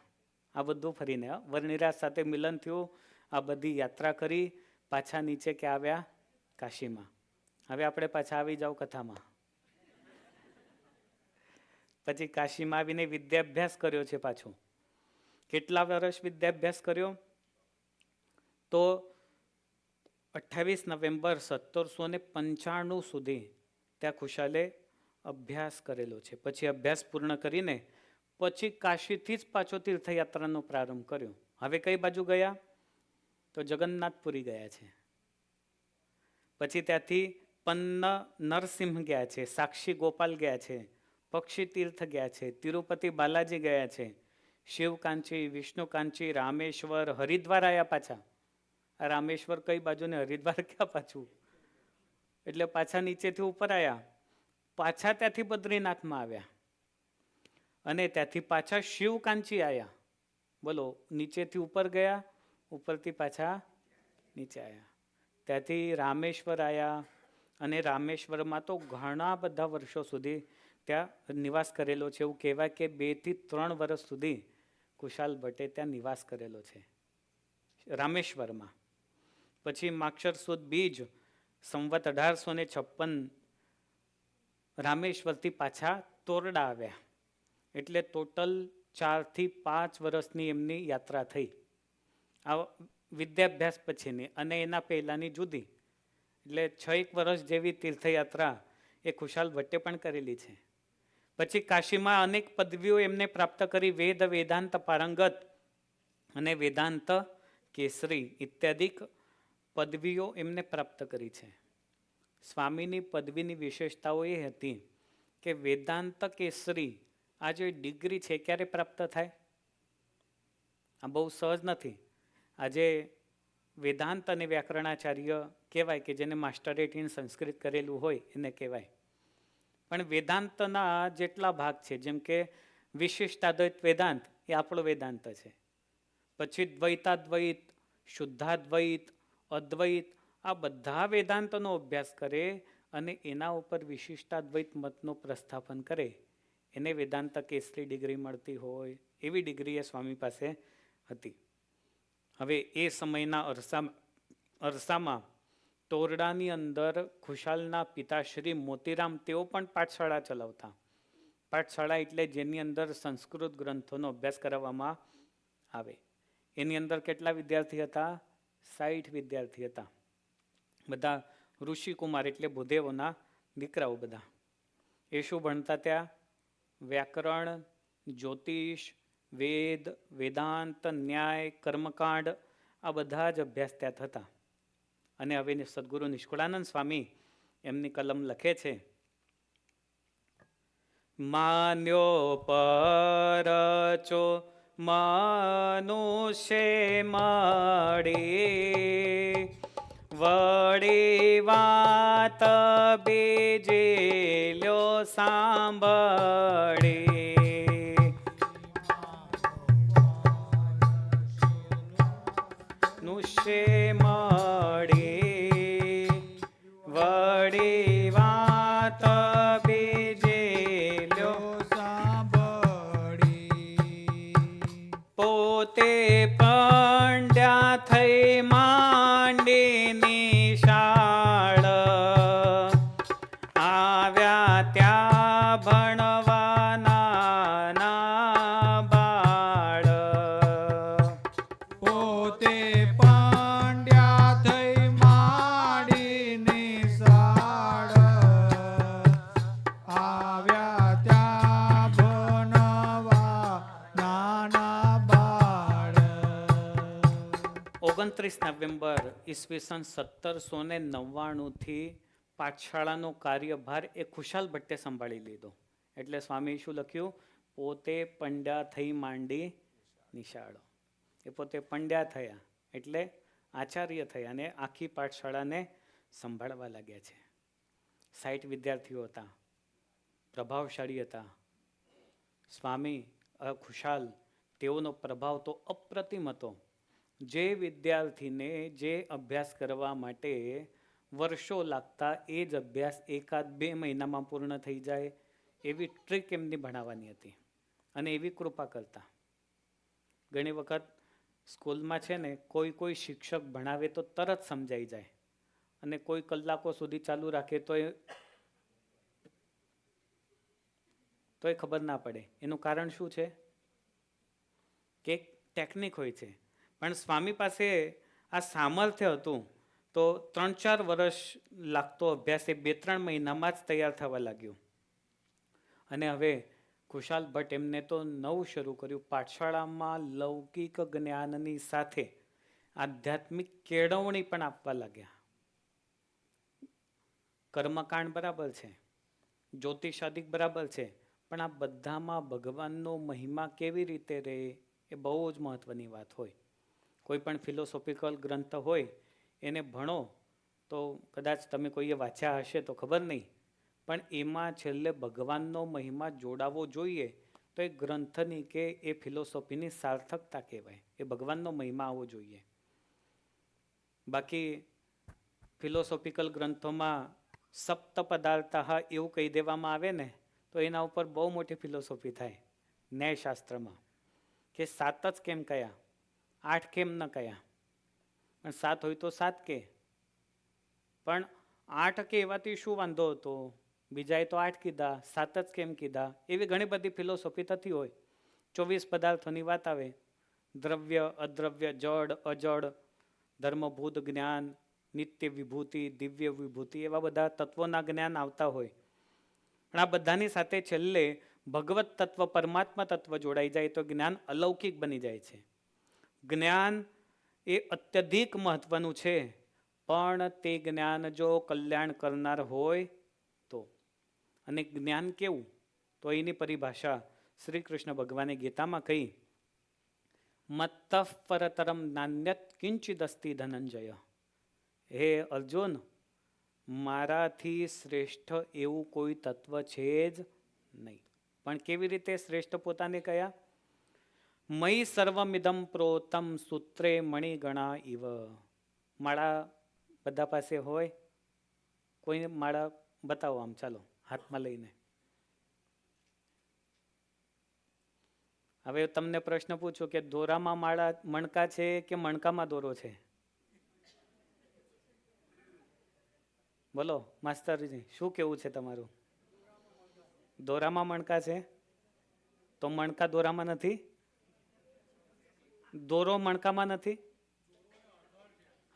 આ બધું ફરીને વર્ણિરાજ સાથે મિલન થયું. આ બધી યાત્રા કરી પાછા નીચે ક્યાં આવ્યા? કાશીમાં. હવે આપણે પાછા આવી જાવ કથામાં. પછી કાશીમાં આવીને વિદ્યાભ્યાસ કર્યો છે પાછો. કેટલા વર્ષ વિદ્યાભ્યાસ કર્યો? તો 28 નવેમ્બર 1795 સુધી ત્યાં ખુશાલે અભ્યાસ કરેલો છે. પછી અભ્યાસ પૂર્ણ કરીને પછી કાશીથી જ પાછો તીર્થયાત્રાનો પ્રારંભ કર્યો. હવે કઈ બાજુ ગયા? તો જગન્નાથપુરી ગયા છે. પછી ત્યાંથી પન્ન નરસિંહ ગયા છે, સાક્ષી ગોપાલ ગયા છે, પક્ષી તીર્થ ગયા છે, તિરુપતિ બાલાજી ગયા છે, શિવકાંચી, વિષ્ણુકાંચી, રામેશ્વર, હરિદ્વાર આવ્યા પાછા. આ રામેશ્વર કઈ બાજુ ને હરિદ્વાર ક્યાં પાછું? એટલે પાછા નીચેથી ઉપર આવ્યા. પાછા ત્યાંથી બદ્રીનાથમાં આવ્યા અને ત્યાંથી પાછા શિવકાંચી આવ્યા. બોલો, નીચેથી ઉપર ગયા, ઉપરથી પાછા નીચે આવ્યા. ત્યાંથી રામેશ્વર આવ્યા અને રામેશ્વરમાં તો ઘણા બધા વર્ષો સુધી ત્યાં નિવાસ કરેલો છે. એવું કહેવાય કે 2 થી 3 વર્ષ સુધી કુશાલ ભટ્ટે ત્યાં નિવાસ કરેલો છે રામેશ્વરમાં. પછી માક્ષર સુદ બીજ સંવત 1856 રામેશ્વરથી પાછા તોરડા આવ્યા. એટલે ટોટલ 4 થી 5 વર્ષની એમની યાત્રા થઈ. આ વિદ્યાભ્યાસ પછીની અને એના પહેલાની જુદી. એટલે 6 વર્ષ જેવી તીર્થયાત્રા એ ખુશાલ ભટ્ટે પણ કરેલી છે. પછી કાશીમાં અનેક પદવીઓ એમને પ્રાપ્ત કરી. વેદ વેદાંત પારંગત અને વેદાંત કેસરી ઇત્યાદિક પદવીઓ એમને પ્રાપ્ત કરી છે. સ્વામીની પદવીની વિશેષતાઓ એ હતી કે વેદાંત કેસરી આ જે ડિગ્રી છે ક્યારે પ્રાપ્ત થાય? આ બહુ સહજ નથી. આજે વેદાંત અને વ્યાકરણાચાર્ય કહેવાય કે જેને માસ્ટરેટ ઇન સંસ્કૃત કરેલું હોય એને કહેવાય. પણ વેદાંતના જેટલા ભાગ છે, જેમ કે વિશિષ્ટાદ્વૈત વેદાંત એ આપણો વેદાંત છે. પછી દ્વૈતાદ્વૈત, શુદ્ધાદ્વૈત, અદ્વૈત, આ બધા વેદાંતનો અભ્યાસ કરે અને એના ઉપર વિશિષ્ટાદ્વૈત મતનું પ્રસ્થાપન કરે એને વેદાંત કેસરી ડિગ્રી મળતી હોય એવી ડિગ્રી એ સ્વામી પાસે હતી. હવે એ સમયના અરસામાં તોરડાની અંદર ખુશાલના પિતાશ્રી મોતીરામ તેઓ પણ પાઠશાળા ચલાવતા. પાઠશાળા એટલે જેની અંદર સંસ્કૃત ગ્રંથોનો અભ્યાસ કરાવવામાં આવે. એની અંદર કેટલા વિદ્યાર્થી હતા? 60 વિદ્યાર્થી હતા. બધા ઋષિકુમાર એટલે ભૂદેવોના દીકરાઓ બધા. એ શું ભણતા ત્યાં? વ્યાકરણ, જ્યોતિષ, વેદ, વેદાંત, ન્યાય, કર્મકાંડ, આ બધા જ અભ્યાસ ત્યાં થતા. અને હવે સદગુરુ નિષ્કુળાનંદ સ્વામી એમની કલમ લખે છે, માન્યો પરચો મનુષ્ય મળી, વળી વાત બીજે લ્યો સાંભળી. નુષ્ય મળી, વળી વાત બીજે લ્યો સાંભળી. પોતે પંડ્યા થઈ માંડી નિશાળ, આવ્યા ત્યાં ભણવાના ના બાળ. પોતે પાંડ્યા થઈ માંડી નિશાળ, આવ્યા ત્યાં ભણવા નાના બાળ. 29 નવેમ્બર ઈસવીસન 1799 થી પાઠશાળાનો કાર્યભાર એ ખુશાલ ભટ્ટે સંભાળી લીધો. એટલે સ્વામી શું લખ્યું? પોતે પંડ્યા થઈ માંડી નિશાળો. એ પોતે પંડ્યા થયા એટલે આચાર્ય થયા અને આખી પાઠશાળાને સંભાળવા લાગ્યા છે. 60 વિદ્યાર્થીઓ હતા, પ્રભાવશાળી હતા. સ્વામી ખુશાલ, તેઓનો પ્રભાવ તો અપ્રતિમ હતો. જે વિદ્યાર્થીને જે અભ્યાસ કરવા માટે વર્ષો લાગતા એ જ અભ્યાસ 1-2 મહિનામાં પૂર્ણ થઈ જાય એવી ટ્રીક એમની ભણાવવાની હતી અને એવી કૃપા કરતા. ઘણી વખત સ્કૂલમાં છે ને કોઈ શિક્ષક ભણાવે તો તરત સમજાઈ જાય અને કોઈ કલાકો સુધી ચાલુ રાખે તોય ખબર ના પડે. એનું કારણ શું છે? કે ટેકનિક હોય છે. પણ સ્વામી પાસે આ સામર્થ્ય હતું તો 3-4 વર્ષ લાગતો અભ્યાસ એ 2-3 મહિનામાં જ તૈયાર થવા લાગ્યો. અને હવે ખુશાલ ભટ્ટ એમને તો નવું શરૂ કર્યું. પાઠશાળામાં લૌકિક જ્ઞાનની સાથે આધ્યાત્મિક કેળવણી પણ આપવા લાગ્યા. કર્મકાંડ બરાબર છે, જ્યોતિષાદિક બરાબર છે, પણ આ બધામાં ભગવાનનો મહિમા કેવી રીતે રહે એ બહુ જ મહત્વની વાત હોય. કોઈ પણ ફિલોસોફિકલ ગ્રંથ હોય એને ભણો તો કદાચ તમે કોઈએ વાંચ્યા હશે તો ખબર નહીં, પણ એમાં છેલ્લે ભગવાનનો મહિમા જોડાવો જોઈએ તો એ ગ્રંથની કે એ ફિલોસોફીની સાર્થકતા કહેવાય. એ ભગવાનનો મહિમા આવવો જોઈએ. બાકી ફિલોસોફિકલ ગ્રંથોમાં સપ્ત પદાર્થઃ એવું કહી દેવામાં આવે ને તો એના ઉપર બહુ મોટી ફિલોસોફી થાય ન્યાયશાસ્ત્રમાં કે 7 જ કેમ કયા, 8 કેમ ન કયા. પણ 7 હોય તો 7 કે, પણ 8 કે એવાથી શું વાંધો હતો? બીજાએ તો 8 કીધા, 7 જ કેમ કીધા? એવી ઘણી બધી ફિલોસોફી થતી હોય. 24 પદાર્થોની વાત આવે, દ્રવ્ય, અદ્રવ્ય, જડ, અજડ, ધર્મભૂત જ્ઞાન, નિત્ય વિભૂતિ, દિવ્ય વિભૂતિ, એવા બધા તત્વોના જ્ઞાન આવતા હોય. પણ આ બધાની સાથે છેલ્લે ભગવત તત્વ, પરમાત્મા તત્વ જોડાઈ જાય તો જ્ઞાન અલૌકિક બની જાય છે. જ્ઞાન એ અત્યધિક મહત્વનું છે, પણ તે જ્ઞાન જો કલ્યાણ કરનાર હોય તો. અને જ્ઞાન કેવું? તો એની પરિભાષા શ્રી કૃષ્ણ ભગવાને ગીતામાં કહી, મત્તઃ પરતરમ નાન્યત કિંચિદસ્તિ ધનંજય. હે અર્જુન, મારાથી શ્રેષ્ઠ એવું કોઈ તત્વ છે જ નહીં. પણ કેવી રીતે શ્રેષ્ઠ પોતાને કયા? મયી સર્વમિદમ પ્રોતમ સૂત્રે મણિગણા ઇવ. માળા બધા પાસે હોય? કોઈ માળા બતાવો આમ, ચાલો હાથમાં લઈને. હવે તમને પ્રશ્ન પૂછું કે દોરામાં માળા મણકા છે કે મણકામાં દોરો છે? બોલો માસ્તરજી, શું કેવું છે તમારું? દોરામાં મણકા છે તો મણકા દોરામાં નથી? દોરો મણકામાં નથી?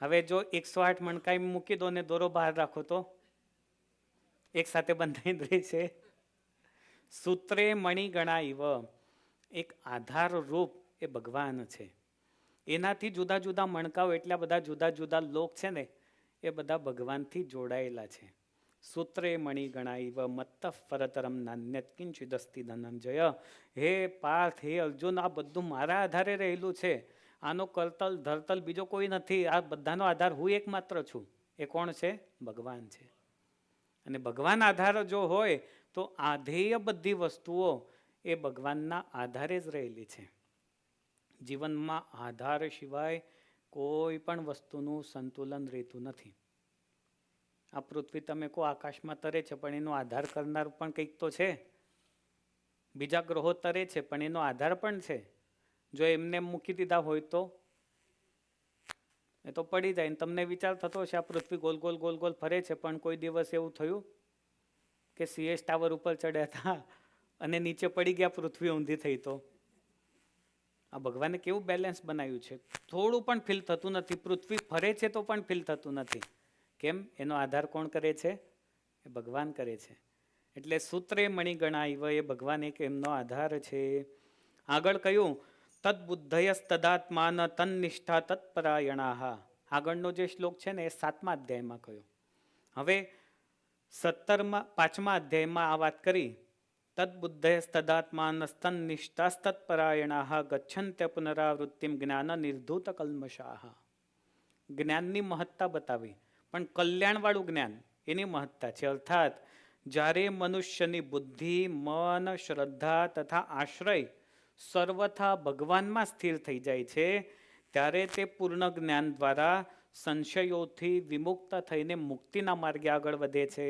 હવે જો 108 મણકા મૂકી દો ને દોરો બહાર રાખો તો એક સાથે બંધાઈ રહે છે. સૂત્રે મણિ ગણાઈવ. એક આધાર રૂપ એ ભગવાન છે. એનાથી જુદા જુદા મણકાઓ, એટલા બધા જુદા જુદા લોક છે ને, એ બધા ભગવાનથી જોડાયેલા છે. સૂત્રે મણિ ગણાઈવ મત્તઃ પરતરમ નાન્યત કિંચિદસ્તિ ધનંજય. હે પાર્થ, હે અર્જુન, આ બધું મારા આધારે રહેલું છે. આનો કરતલ ધરતલ બીજો કોઈ નથી. આ બધાનો આધાર હું એકમાત્ર છું. એ કોણ છે? ભગવાન છે. અને ભગવાન આધાર જો હોય તો આધેય બધી વસ્તુઓ એ ભગવાનના આધારે જ રહેલી છે. જીવનમાં આધાર સિવાય કોઈ પણ વસ્તુનું સંતુલન રહેતું નથી. આ પૃથ્વી તમે કહો આકાશમાં તરે છે, પણ એનો આધાર કરનાર પણ કંઈક તો છે. બીજા ગ્રહો તરે છે પણ એનો આધાર પણ છે. જો એમને મૂકી દીધા હોય તો એ તો પડી જાય. તમને વિચાર થતો હશે આ પૃથ્વી ગોલ ગોલ ગોલ ગોલ ફરે છે, પણ કોઈ દિવસ એવું થયું કે CS ટાવર ઉપર ચડ્યા હતા અને નીચે પડી ગયા, પૃથ્વી ઊંધી થઈ? તો આ ભગવાને કેવું બેલેન્સ બનાવ્યું છે. થોડું પણ ફીલ થતું નથી. પૃથ્વી ફરે છે તો પણ ફીલ થતું નથી. કેમ? એનો આધાર કોણ કરે છે? એ ભગવાન કરે છે. એટલે સૂત્રે મણિ ગણાઈવ, એ ભગવાન એક એમનો આધાર છે. આગળ કયું? તદ્બુદ્ધયસ્તદાત્માન તન્નિષ્ઠા તત્પરાયણાહ. આગળનો જે શ્લોક છે ને એ 7મા અધ્યાયમાં કયો. હવે પાંચમા અધ્યાયમાં આ વાત કરી. તદ્બુદ્ધયસ્તદાત્માનસ્તન્નિષ્ઠાસ્તત્પરાયણાઃ ગચ્છન્ત્ય પુનરાવૃત્તિમ જ્ઞાન નિર્ધૂત કલ્મષાઃ. જ્ઞાનની મહત્તા બતાવી, પણ કલ્યાણવાળું જ્ઞાન એની મહત્તા છે. અર્થાત જ્યારે મનુષ્યની બુદ્ધિ, મન, શ્રદ્ધા તથા આશ્રય સર્વથા ભગવાનમાં સ્થિર થઈ જાય છે, ત્યારે તે પૂર્ણ જ્ઞાન દ્વારા સંશયોથી વિમુક્ત થઈને મુક્તિના માર્ગે આગળ વધે છે.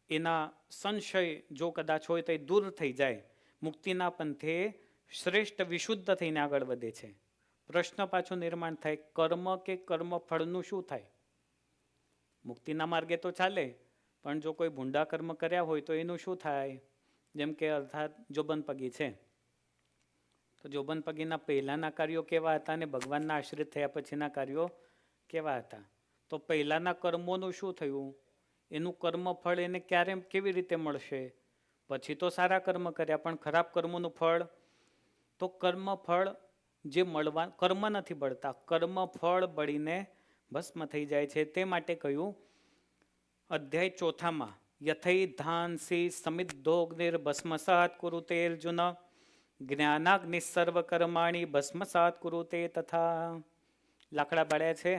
એના સંશય જો કદાચ હોય તો એ દૂર થઈ જાય, મુક્તિના પંથે શ્રેષ્ઠ વિશુદ્ધ થઈને આગળ વધે છે. પ્રશ્ન પાછું નિર્માણ થાય, કર્મ કે કર્મ ફળનું શું થાય? મુક્તિના માર્ગે તો ચાલે, પણ જો કોઈ ભૂંડા કર્મ કર્યા હોય તો એનું શું થાય? જેમ કે અર્થાત જોબનપગી છે, તો જોબનપગીના પહેલાના કાર્યો કેવા હતા અને ભગવાનના આશ્રિત થયા પછીના કાર્યો કેવા હતા? તો પહેલાના કર્મોનું શું થયું? એનું કર્મ ફળ એને ક્યારે કેવી રીતે મળશે? પછી તો સારા કર્મ કર્યા, પણ ખરાબ કર્મોનું ફળ તો કર્મ ફળ જે મળવા, કર્મ નથી બળતા, કર્મ ફળ બળીને ભસ્મ થઈ જાય છે. તે માટે કહ્યું અધ્યાય 4 યથૈ ધાનસી સમિદ્ધોગ્નિર ભસ્મસાત કુરુતે અર્જુન જ્ઞાનાગ્નિ સર્વ કર્માણી ભસ્મસાત કુરુતે તથા. લાકડા બાળ્યા છે,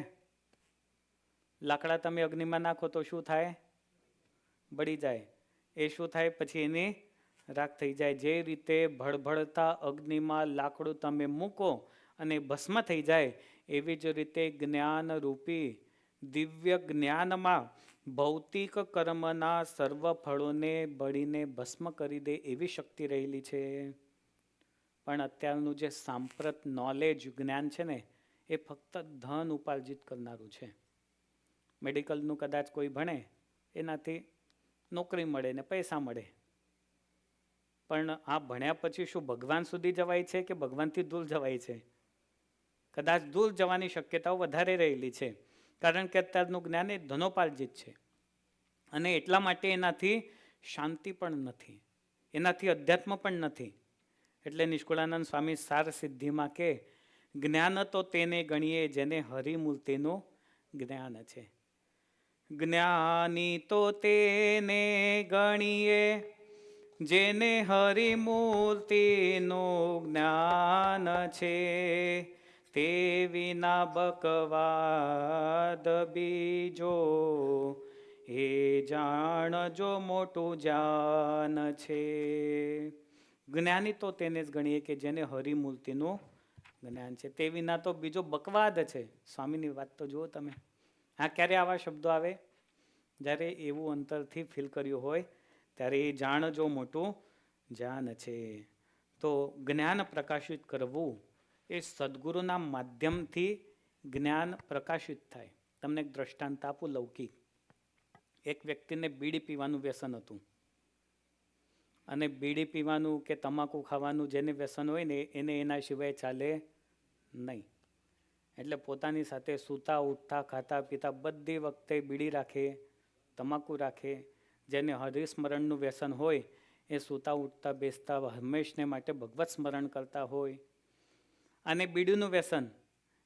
લાકડા તમે અગ્નિમાં નાખો તો શું થાય? બળી જાય. એ શું થાય? પછી એની રાખ થઈ જાય. જે રીતે ભળભળતા અગ્નિમાં લાકડું તમે મૂકો અને ભસ્મ થઈ જાય, એવી જ રીતે જ્ઞાન રૂપી દિવ્ય જ્ઞાનમાં ભૌતિક કર્મના સર્વ ફળોને બળીને ભસ્મ કરી દે એવી શક્તિ રહેલી છે. પણ અત્યારનું જે સાંપ્રત નોલેજ જ્ઞાન છે ને, એ ફક્ત ધન ઉપાર્જિત કરનારું છે. મેડિકલનું કદાચ કોઈ ભણે, એનાથી નોકરી મળે ને પૈસા મળે, પણ આ ભણ્યા પછી શું ભગવાન સુધી જવાય છે કે ભગવાનથી દૂર જવાય છે? કદાચ દૂર જવાની શક્યતાઓ વધારે રહેલી છે, કારણ કે અત્યારનું જ્ઞાન એ ધનોપાર્જિત છે. અને એટલા માટે એનાથી શાંતિ પણ નથી, એનાથી અધ્યાત્મ પણ નથી. એટલે નિષ્કુળાનંદ સ્વામી સાર સિદ્ધિમાં કે જ્ઞાન તો તેને ગણીએ જેને હરિમૂર્તિનું જ્ઞાન છે. જ્ઞાની તો તેને ગણીએ જેને હરિમૂર્તિનું જ્ઞાન છે, તે વિના બકવાદ બીજો એ જાણજો મોટું જાન છે. જ્ઞાની તો તેને જ ગણીએ કે જેને હરિમૂર્તિનું જ્ઞાન છે, તે વિના તો બીજો બકવાદ છે. સ્વામીની વાત તો જુઓ તમે. આ ક્યારે આવા શબ્દો આવે? જ્યારે એવું અંતરથી ફીલ કર્યું હોય ત્યારે એ જાણજો મોટું જાન છે. તો જ્ઞાન પ્રકાશિત કરવું એ સદગુરુના માધ્યમથી જ્ઞાન પ્રકાશિત થાય. તમને એક દ્રષ્ટાંત આપું લૌકિક. એક વ્યક્તિને બીડી પીવાનું વ્યસન હતું, અને બીડી પીવાનું કે તમાકુ ખાવાનું જેને વ્યસન હોય ને એને એના સિવાય ચાલે નહીં. એટલે પોતાની સાથે સૂતા ઉઠતા ખાતા પીતા બધી વખતે બીડી રાખે, તમાકુ રાખે. જેને હરિસ્મરણનું વ્યસન હોય એ સૂતા ઉઠતા બેસતા હંમેશને માટે ભગવત સ્મરણ કરતા હોય. અને બીડીનું વ્યસન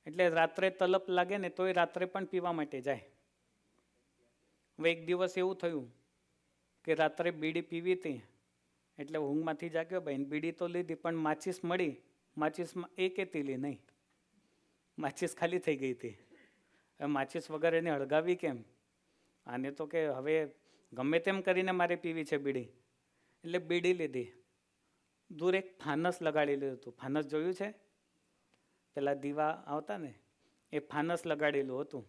એટલે રાત્રે તલપ લાગે ને તોય રાત્રે પણ પીવા માટે જાય. હવે એક દિવસ એવું થયું કે રાત્રે બીડી પીવી હતી, એટલે ઊંઘમાંથી જાગ્યો ભાઈ, બીડી તો લીધી પણ માચીસ મળી, માચીસમાં એક તીલી નહીં, માચીસ ખાલી થઈ ગઈ હતી. હવે માચીસ વગર એને હળગાવી કેમ? આને તો કે હવે ગમે તેમ કરીને મારે પીવી છે બીડી. એટલે બીડી લીધી, દૂર એક ફાનસ લગાડી લીધું હતું. ફાનસ જોયું છે? પેલા દીવા આવતા ને, એ ફાનસ લગાડેલું હતું.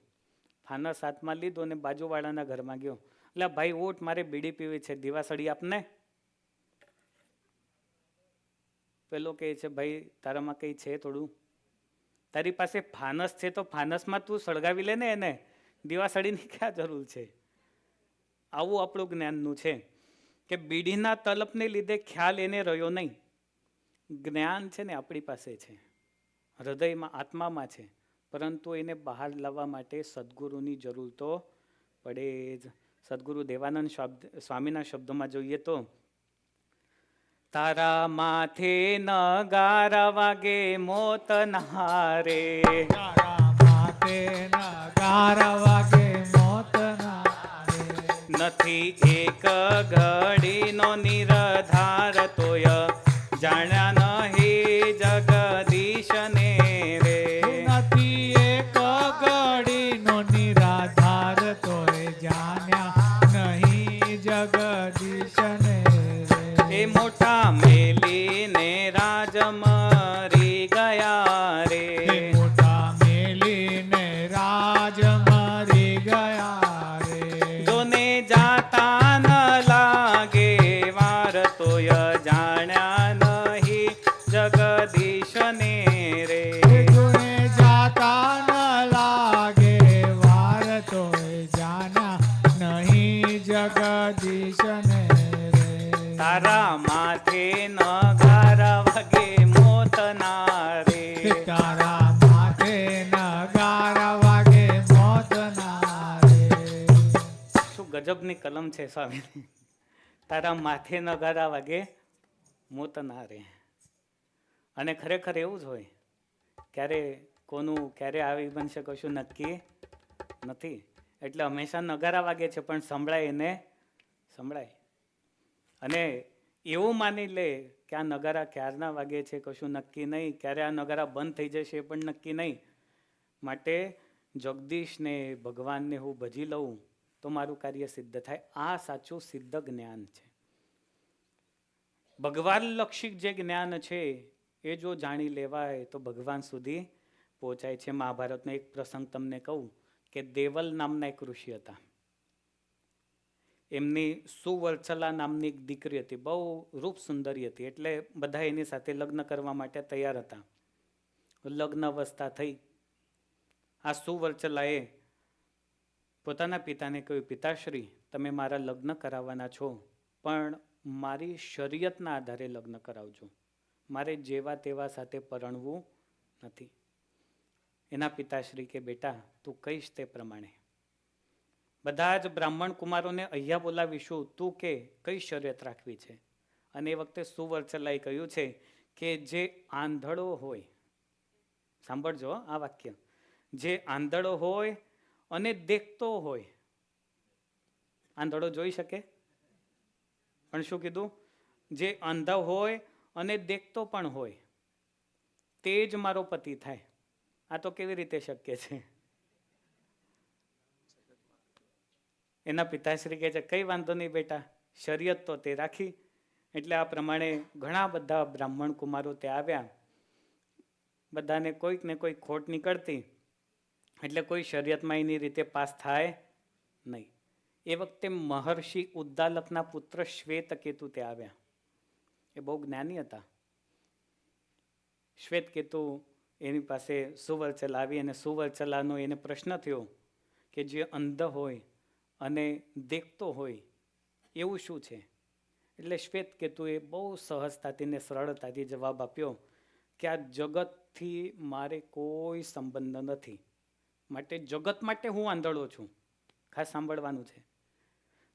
ફાનસ હાથમાં લીધું અને બાજુવાળાના ઘરમાં ગયો. એટલે ભાઈ ઉઠ, મારે બીડી પીવી છે, દીવા સળી આપને. પેલો કહે છે ભાઈ તારામાં કંઈ છે થોડું? તારી પાસે ફાનસ છે તો ફાનસમાં તું સળગાવી લે ને એને, દીવાસળીની ક્યાં જરૂર છે? આવું આપણું જ્ઞાનનું છે કે બીડીના તલપને લીધે ખ્યાલ એને રહ્યો નહીં. જ્ઞાન છે ને આપણી પાસે છે, હૃદયમાં આત્મામાં છે, પરંતુ એને બહાર લાવવા માટે સદગુરુની જરૂર તો પડે જ. સદગુરુ દેવાનંદ સ્વામીના શબ્દોમાં જોઈએ તો, તારા માથે નગારા વાગે મોત નહારે, તારા માથે નગારા વાગે મોત નહારે, નથી એક ઘડીનો નિરધાર તોય જાણ્યા નહીં જગદીશને રે. નથી એક ઘડીનો નિરાધાર તોય જાણ્યા નહીં જગદીશને એ મોટા મેલીને રાજ મરી ગયા રે. મોટા મેલીને રાજ મરી ગયા રે. જોને જાતા ન લાગે વાર તોય જાણ્યા નહીં જગદીશને રે. જોને જાતા ન લાગે વાર તોય જાણ્યા નહીં જગદીશને રે. તારા માથે નગારા વાગે મોતના રે. તારા માથે નગારા વાગે મોતના રે. શું ગજબની કલમ છે સ્વામી. તારા માથે નગારા વાગે મોતના રે. અને ખરેખર એવું જ હોય. ક્યારે આવી બનશે કશું નક્કી નથી. એટલે હંમેશા નગારા વાગે છે પણ સંભળાય એને સંભળાય. અને એવું માની લે કે આ નગારા ક્યારના વાગે છે કશું નક્કી નહીં, ક્યારે આ નગારા બંધ થઈ જશે એ પણ નક્કી નહીં. માટે જગદીશને ભગવાનને હું ભજી લઉં તો મારું કાર્ય સિદ્ધ થાય. આ સાચું સિદ્ધ જ્ઞાન છે. ભગવાન લક્ષિક જે જ્ઞાન છે એ જો જાણી લેવાય તો ભગવાન સુધી પહોંચાય છે. મહાભારતનો એક પ્રસંગ તમને કહું કે દેવલ નામના એક ઋષિ હતા. એમની સુવર્ચલા નામની એક દીકરી હતી. બહુ રૂપ સુંદરી હતી. એટલે બધા એની સાથે લગ્ન કરવા માટે તૈયાર હતા. લગ્ન અવસ્થા થઈ. આ સુવર્ચલાએ પોતાના પિતાને કહ્યું, પિતાશ્રી તમે મારા લગ્ન કરાવવાના છો પણ મારી શરીયતના આધારે લગ્ન કરાવજો. મારે જેવા તેવા સાથે પરણવું નથી. એના પિતાશ્રી કે બેટા તું કહીશ તે પ્રમાણે. બધા જ બ્રાહ્મણ કુમારોને અહીંયા બોલાવીશું, તું કે કઈ શર્યત રાખવી છે. અને એ વખતે સુવર્ચલાએ કહ્યું છે કે જે આંધળો હોય, સાંભળજો આ વાક્ય, જે આંધળો હોય અને દેખતો હોય. આંધળો જોઈ શકે પણ શું કીધું? જે અંધ હોય અને દેખતો પણ હોય તે જ મારો પતિ થાય. આ તો કેવી રીતે શક્ય છે? એના પિતાશ્રી કહે છે કઈ વાંધો નહીં બેટા, શરીયત તો તે રાખી. એટલે આ પ્રમાણે ઘણા બધા બ્રાહ્મણ કુમારો ત્યાં આવ્યા. બધાને કોઈક ને કોઈક ખોટ નીકળતી. એટલે કોઈ શરીયતમાં એની રીતે પાસ થાય નહીં. એ વખતે મહર્ષિ ઉદ્દાલકના પુત્ર શ્વેતકેતુ ત્યાં આવ્યા. એ બહુ જ્ઞાની હતા. શ્વેતકેતુ એની પાસે સુવર્ચલા આવી અને સુવર્ચલાનો એને પ્રશ્ન થયો કે જે અંધ હોય અને દેખતો હોય એવું શું છે? એટલે શ્વેતકેતુએ બહુ સહજતાથી ને સરળતાથી જવાબ આપ્યો કે આ જગતથી મારે કોઈ સંબંધ નથી, માટે જગત માટે હું આંધળો છું. ખાસ સાંભળવાનું છે.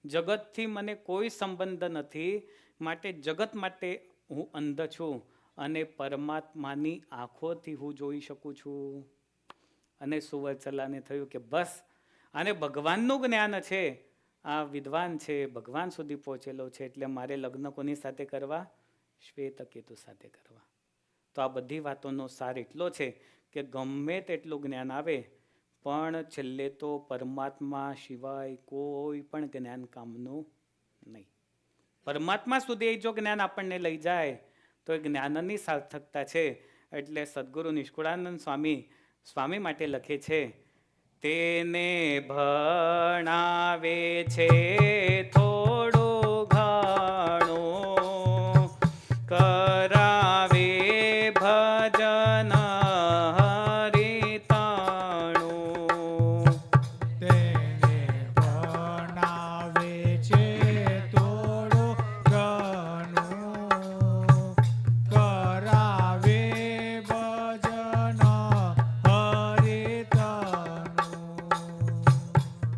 જગતથી મને કોઈ સંબંધ નથી, માટે જગત માટે હું અંધ છું અને પરમાત્માની આંખોથી હું જોઈ શકું છું. અને સુવર્ચલાને થયું કે બસ આને ભગવાનનું જ્ઞાન છે, આ વિદ્વાન છે, ભગવાન સુધી પહોંચેલો છે, એટલે મારે લગ્ન કોની સાથે કરવા? શ્વેતકેતુ સાથે કરવા. તો આ બધી વાતોનો સાર એટલો છે કે ગમે તેટલું જ્ઞાન આવે પણ છેલ્લે તો પરમાત્મા સિવાય કોઈ પણ જ્ઞાન કામનું નહીં. પરમાત્મા સુધી જો જ્ઞાન આપણને લઈ જાય તો એ જ્ઞાનની સાર્થકતા છે. એટલે સદગુરુ નિષ્કુળાનંદ સ્વામી માટે લખે છે, તેને ભણાવે છે થોડું ઘણું, કરાવે ભજન હરિતાણું. તેને ભણાવે છે થોડું ઘણું, કરાવે ભજન હરિતાણું.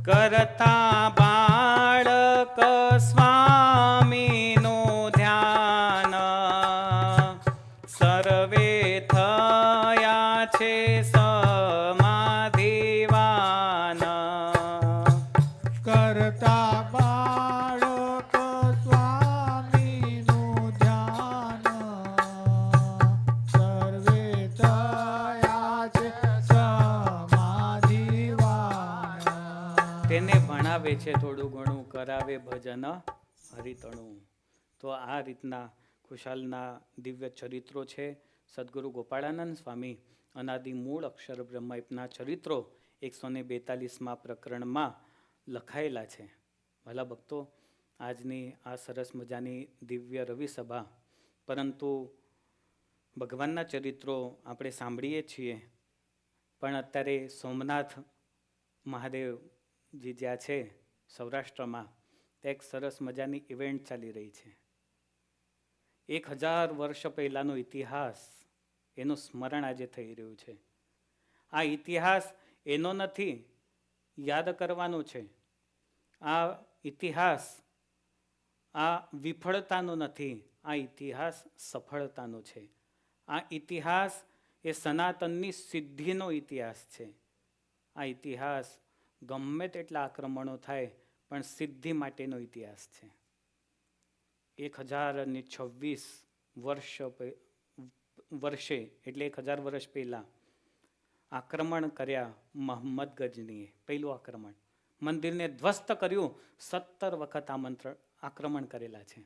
કરતા બાળક સ્વામીનું ધ્યાન, સર્વે થયા છે સમાધિવાન. કરતા છે થોડું ઘણું કરાવે ભજન હરિતણું. તો આ રીતના ખુશાલના દિવ્ય ચરિત્રો છે. સદગુરુ ગોપાળાનંદ સ્વામી અનાદિ મૂળ અક્ષર બ્રહ્મના ચરિત્રો 142માં પ્રકરણમાં લખાયેલા છે. ભલા ભક્તો, આજની આ સરસ મજાની દિવ્ય રવિ સભા, પરંતુ ભગવાનના ચરિત્રો આપણે સાંભળીએ છીએ, પણ અત્યારે સોમનાથ મહાદેવજી જ્યાં છે સૌરાષ્ટ્રમાં, ત્યાં એક સરસ મજાની ઇવેન્ટ ચાલી રહી છે. 1000 વર્ષ પહેલાંનો ઇતિહાસ, એનું સ્મરણ આજે થઈ રહ્યું છે. આ ઇતિહાસ એનો નથી, યાદ કરવાનો છે. આ ઇતિહાસ આ વિફળતાનો નથી, આ ઇતિહાસ સફળતાનો છે. આ ઇતિહાસ એ સનાતનની સિદ્ધિનો ઇતિહાસ છે. આ ઇતિહાસ ગમે તેટલા આક્રમણો થાય પણ સિદ્ધિ માટેનો ઇતિહાસ છે. 1026 વર્ષે એટલે 1000 વર્ષ પહેલા આક્રમણ કર્યા મોહમ્મદ ગજનીએ. પહેલું આક્રમણ, મંદિરને ધ્વસ્ત કર્યું. 17 વખત આક્રમણ કરેલા છે.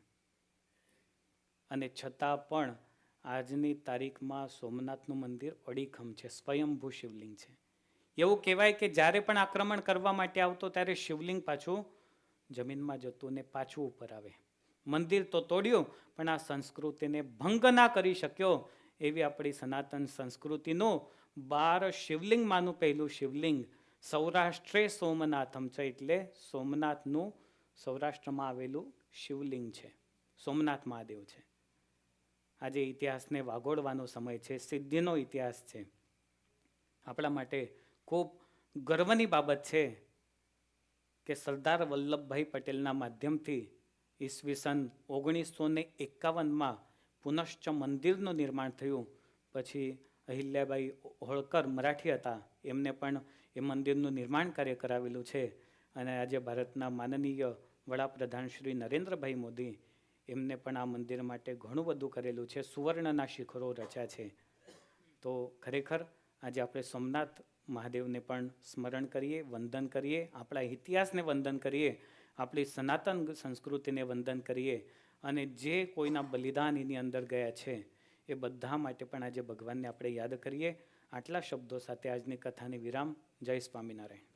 અને છતાં પણ આજની તારીખમાં સોમનાથનું મંદિર અડીખમ છે, સ્વયંભૂ શિવલિંગ છે. એવું કહેવાય કે જ્યારે પણ આક્રમણ કરવા માટે આવતો ત્યારે શિવલિંગ પાછું જમીનમાં જતું ને પાછું ઉપર આવે. મંદિર તો તોડ્યું પણ આ સંસ્કૃતિને ભંગ ના કરી શક્યો. એવી આપણી સનાતન સંસ્કૃતિનું 12 શિવલિંગમાંનું પહેલું શિવલિંગ સૌરાષ્ટ્રે સોમનાથમ છે, એટલે સોમનાથનું સૌરાષ્ટ્રમાં આવેલું શિવલિંગ છે, સોમનાથ મહાદેવ છે. આજે ઇતિહાસને વાગોળવાનો સમય છે, સિદ્ધિનો ઇતિહાસ છે. આપણા માટે ખૂબ ગર્વની બાબત છે કે સરદાર વલ્લભભાઈ પટેલના માધ્યમથી ઈસવીસન 1951માં પુનશ્ચ મંદિરનું નિર્માણ થયું. પછી અહિલ્યાબાઈ હોળકર મરાઠી હતા, એમને પણ એ મંદિરનું નિર્માણ કાર્ય કરાવેલું છે. અને આજે ભારતના માનનીય વડાપ્રધાન શ્રી નરેન્દ્રભાઈ મોદી, એમને પણ આ મંદિર માટે ઘણું બધું કરેલું છે. સુવર્ણના શિખરો રચ્યા છે. તો ખરેખર આજે આપણે સોમનાથ મહાદેવને પણ સ્મરણ કરીએ, વંદન કરીએ, આપણા ઇતિહાસને વંદન કરીએ, આપણી સનાતન સંસ્કૃતિને વંદન કરીએ, અને જે કોઈના બલિદાન એની અંદર ગયા છે એ બધા માટે પણ આજે ભગવાનને આપણે યાદ કરીએ. આટલા શબ્દો સાથે આજની કથાને વિરામ. જય સ્વામિનારાયણ.